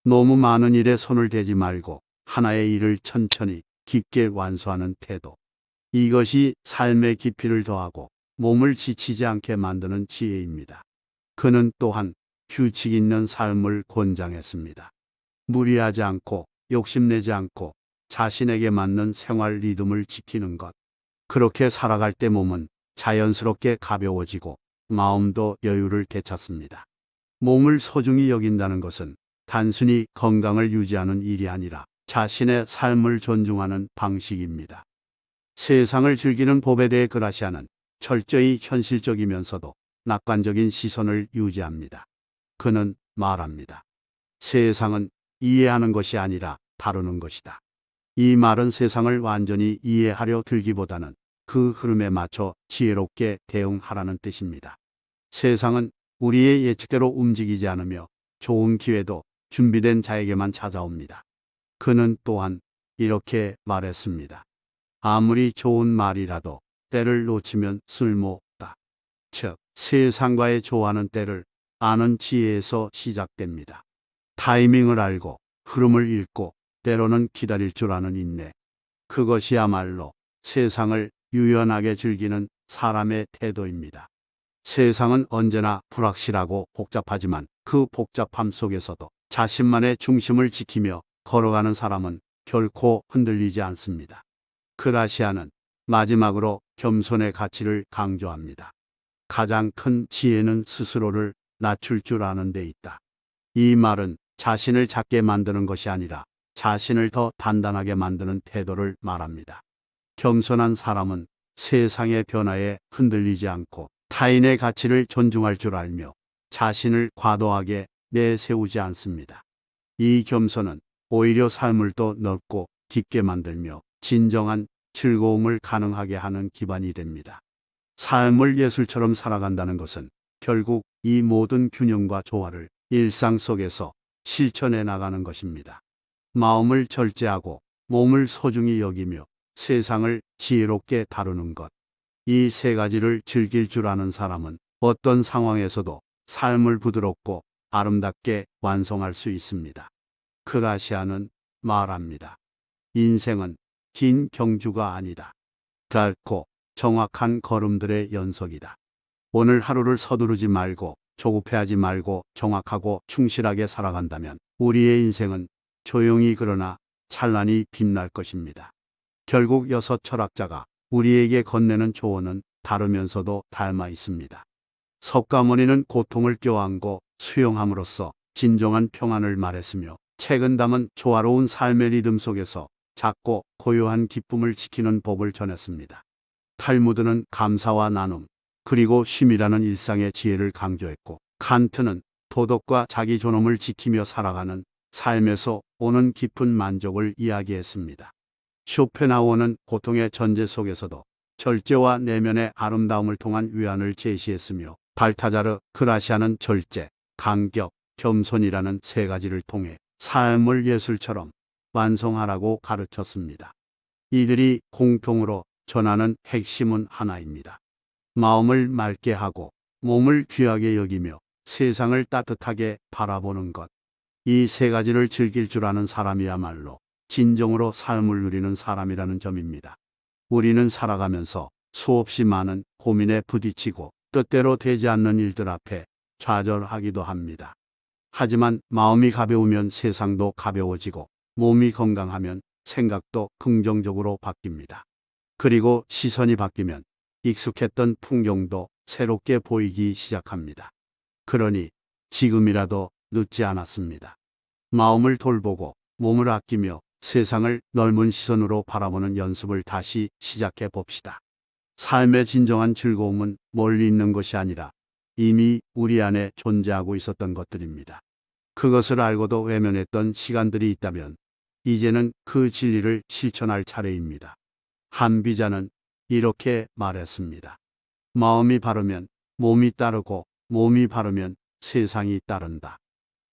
너무 많은 일에 손을 대지 말고 하나의 일을 천천히 깊게 완수하는 태도. 이것이 삶의 깊이를 더하고 몸을 지치지 않게 만드는 지혜입니다. 그는 또한 규칙 있는 삶을 권장했습니다. 무리하지 않고 욕심내지 않고 자신에게 맞는 생활 리듬을 지키는 것. 그렇게 살아갈 때 몸은 자연스럽게 가벼워지고 마음도 여유를 되찾습니다. 몸을 소중히 여긴다는 것은 단순히 건강을 유지하는 일이 아니라 자신의 삶을 존중하는 방식입니다. 세상을 즐기는 법에 대해 그라시아는 철저히 현실적이면서도 낙관적인 시선을 유지합니다. 그는 말합니다. 세상은 이해하는 것이 아니라 다루는 것이다. 이 말은 세상을 완전히 이해하려 들기보다는 그 흐름에 맞춰 지혜롭게 대응하라는 뜻입니다. 세상은 우리의 예측대로 움직이지 않으며 좋은 기회도 준비된 자에게만 찾아옵니다. 그는 또한 이렇게 말했습니다. 아무리 좋은 말이라도 때를 놓치면 쓸모없다. 즉, 세상과의 조화는 때를 아는 지혜에서 시작됩니다. 타이밍을 알고 흐름을 읽고 때로는 기다릴 줄 아는 인내. 그것이야말로 세상을 유연하게 즐기는 사람의 태도입니다. 세상은 언제나 불확실하고 복잡하지만 그 복잡함 속에서도 자신만의 중심을 지키며 걸어가는 사람은 결코 흔들리지 않습니다. 그라시아는 마지막으로 겸손의 가치를 강조합니다. 가장 큰 지혜는 스스로를 낮출 줄 아는 데 있다. 이 말은 자신을 작게 만드는 것이 아니라 자신을 더 단단하게 만드는 태도를 말합니다. 겸손한 사람은 세상의 변화에 흔들리지 않고 타인의 가치를 존중할 줄 알며 자신을 과도하게 내세우지 않습니다. 이 겸손은 오히려 삶을 더 넓고 깊게 만들며 진정한 즐거움을 가능하게 하는 기반이 됩니다. 삶을 예술처럼 살아간다는 것은 결국 이 모든 균형과 조화를 일상 속에서 실천해 나가는 것입니다. 마음을 절제하고 몸을 소중히 여기며 세상을 지혜롭게 다루는 것. 이 세 가지를 즐길 줄 아는 사람은 어떤 상황에서도 삶을 부드럽고 아름답게 완성할 수 있습니다. 그라시아는 말합니다. 인생은 긴 경주가 아니다. 짧고 정확한 걸음들의 연속이다. 오늘 하루를 서두르지 말고 조급해하지 말고 정확하고 충실하게 살아간다면 우리의 인생은 조용히 그러나 찬란히 빛날 것입니다. 결국 여섯 철학자가 우리에게 건네는 조언은 다르면서도 닮아 있습니다. 석가모니는 고통을 껴안고 수용함으로써 진정한 평안을 말했으며, 책은 담은 조화로운 삶의 리듬 속에서 작고 고요한 기쁨을 지키는 법을 전했습니다. 탈무드는 감사와 나눔, 그리고 쉼이라는 일상의 지혜를 강조했고, 칸트는 도덕과 자기 존엄을 지키며 살아가는 삶에서 오는 깊은 만족을 이야기했습니다. 쇼펜하우어는 고통의 전제 속에서도 절제와 내면의 아름다움을 통한 위안을 제시했으며, 발타자르 그라시아는 절제, 간격, 겸손이라는 세 가지를 통해 삶을 예술처럼 완성하라고 가르쳤습니다. 이들이 공통으로 전하는 핵심은 하나입니다. 마음을 맑게 하고 몸을 귀하게 여기며 세상을 따뜻하게 바라보는 것. 이 세 가지를 즐길 줄 아는 사람이야말로 진정으로 삶을 누리는 사람이라는 점입니다. 우리는 살아가면서 수없이 많은 고민에 부딪히고 뜻대로 되지 않는 일들 앞에 좌절하기도 합니다. 하지만 마음이 가벼우면 세상도 가벼워지고 몸이 건강하면 생각도 긍정적으로 바뀝니다. 그리고 시선이 바뀌면 익숙했던 풍경도 새롭게 보이기 시작합니다. 그러니 지금이라도 늦지 않았습니다. 마음을 돌보고 몸을 아끼며 세상을 넓은 시선으로 바라보는 연습을 다시 시작해 봅시다. 삶의 진정한 즐거움은 멀리 있는 것이 아니라 이미 우리 안에 존재하고 있었던 것들입니다. 그것을 알고도 외면했던 시간들이 있다면 이제는 그 진리를 실천할 차례입니다. 한 비자는 이렇게 말했습니다. 마음이 바르면 몸이 따르고 몸이 바르면 세상이 따른다.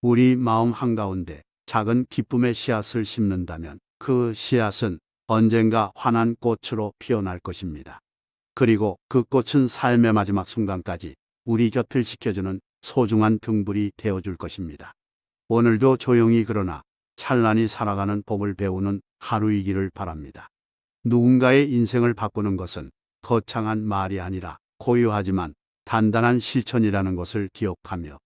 우리 마음 한가운데 작은 기쁨의 씨앗을 심는다면 그 씨앗은 언젠가 환한 꽃으로 피어날 것입니다. 그리고 그 꽃은 삶의 마지막 순간까지 우리 곁을 지켜주는 소중한 등불이 되어줄 것입니다. 오늘도 조용히 그러나 찬란히 살아가는 법을 배우는 하루이기를 바랍니다. 누군가의 인생을 바꾸는 것은 거창한 말이 아니라 고요하지만 단단한 실천이라는 것을 기억하며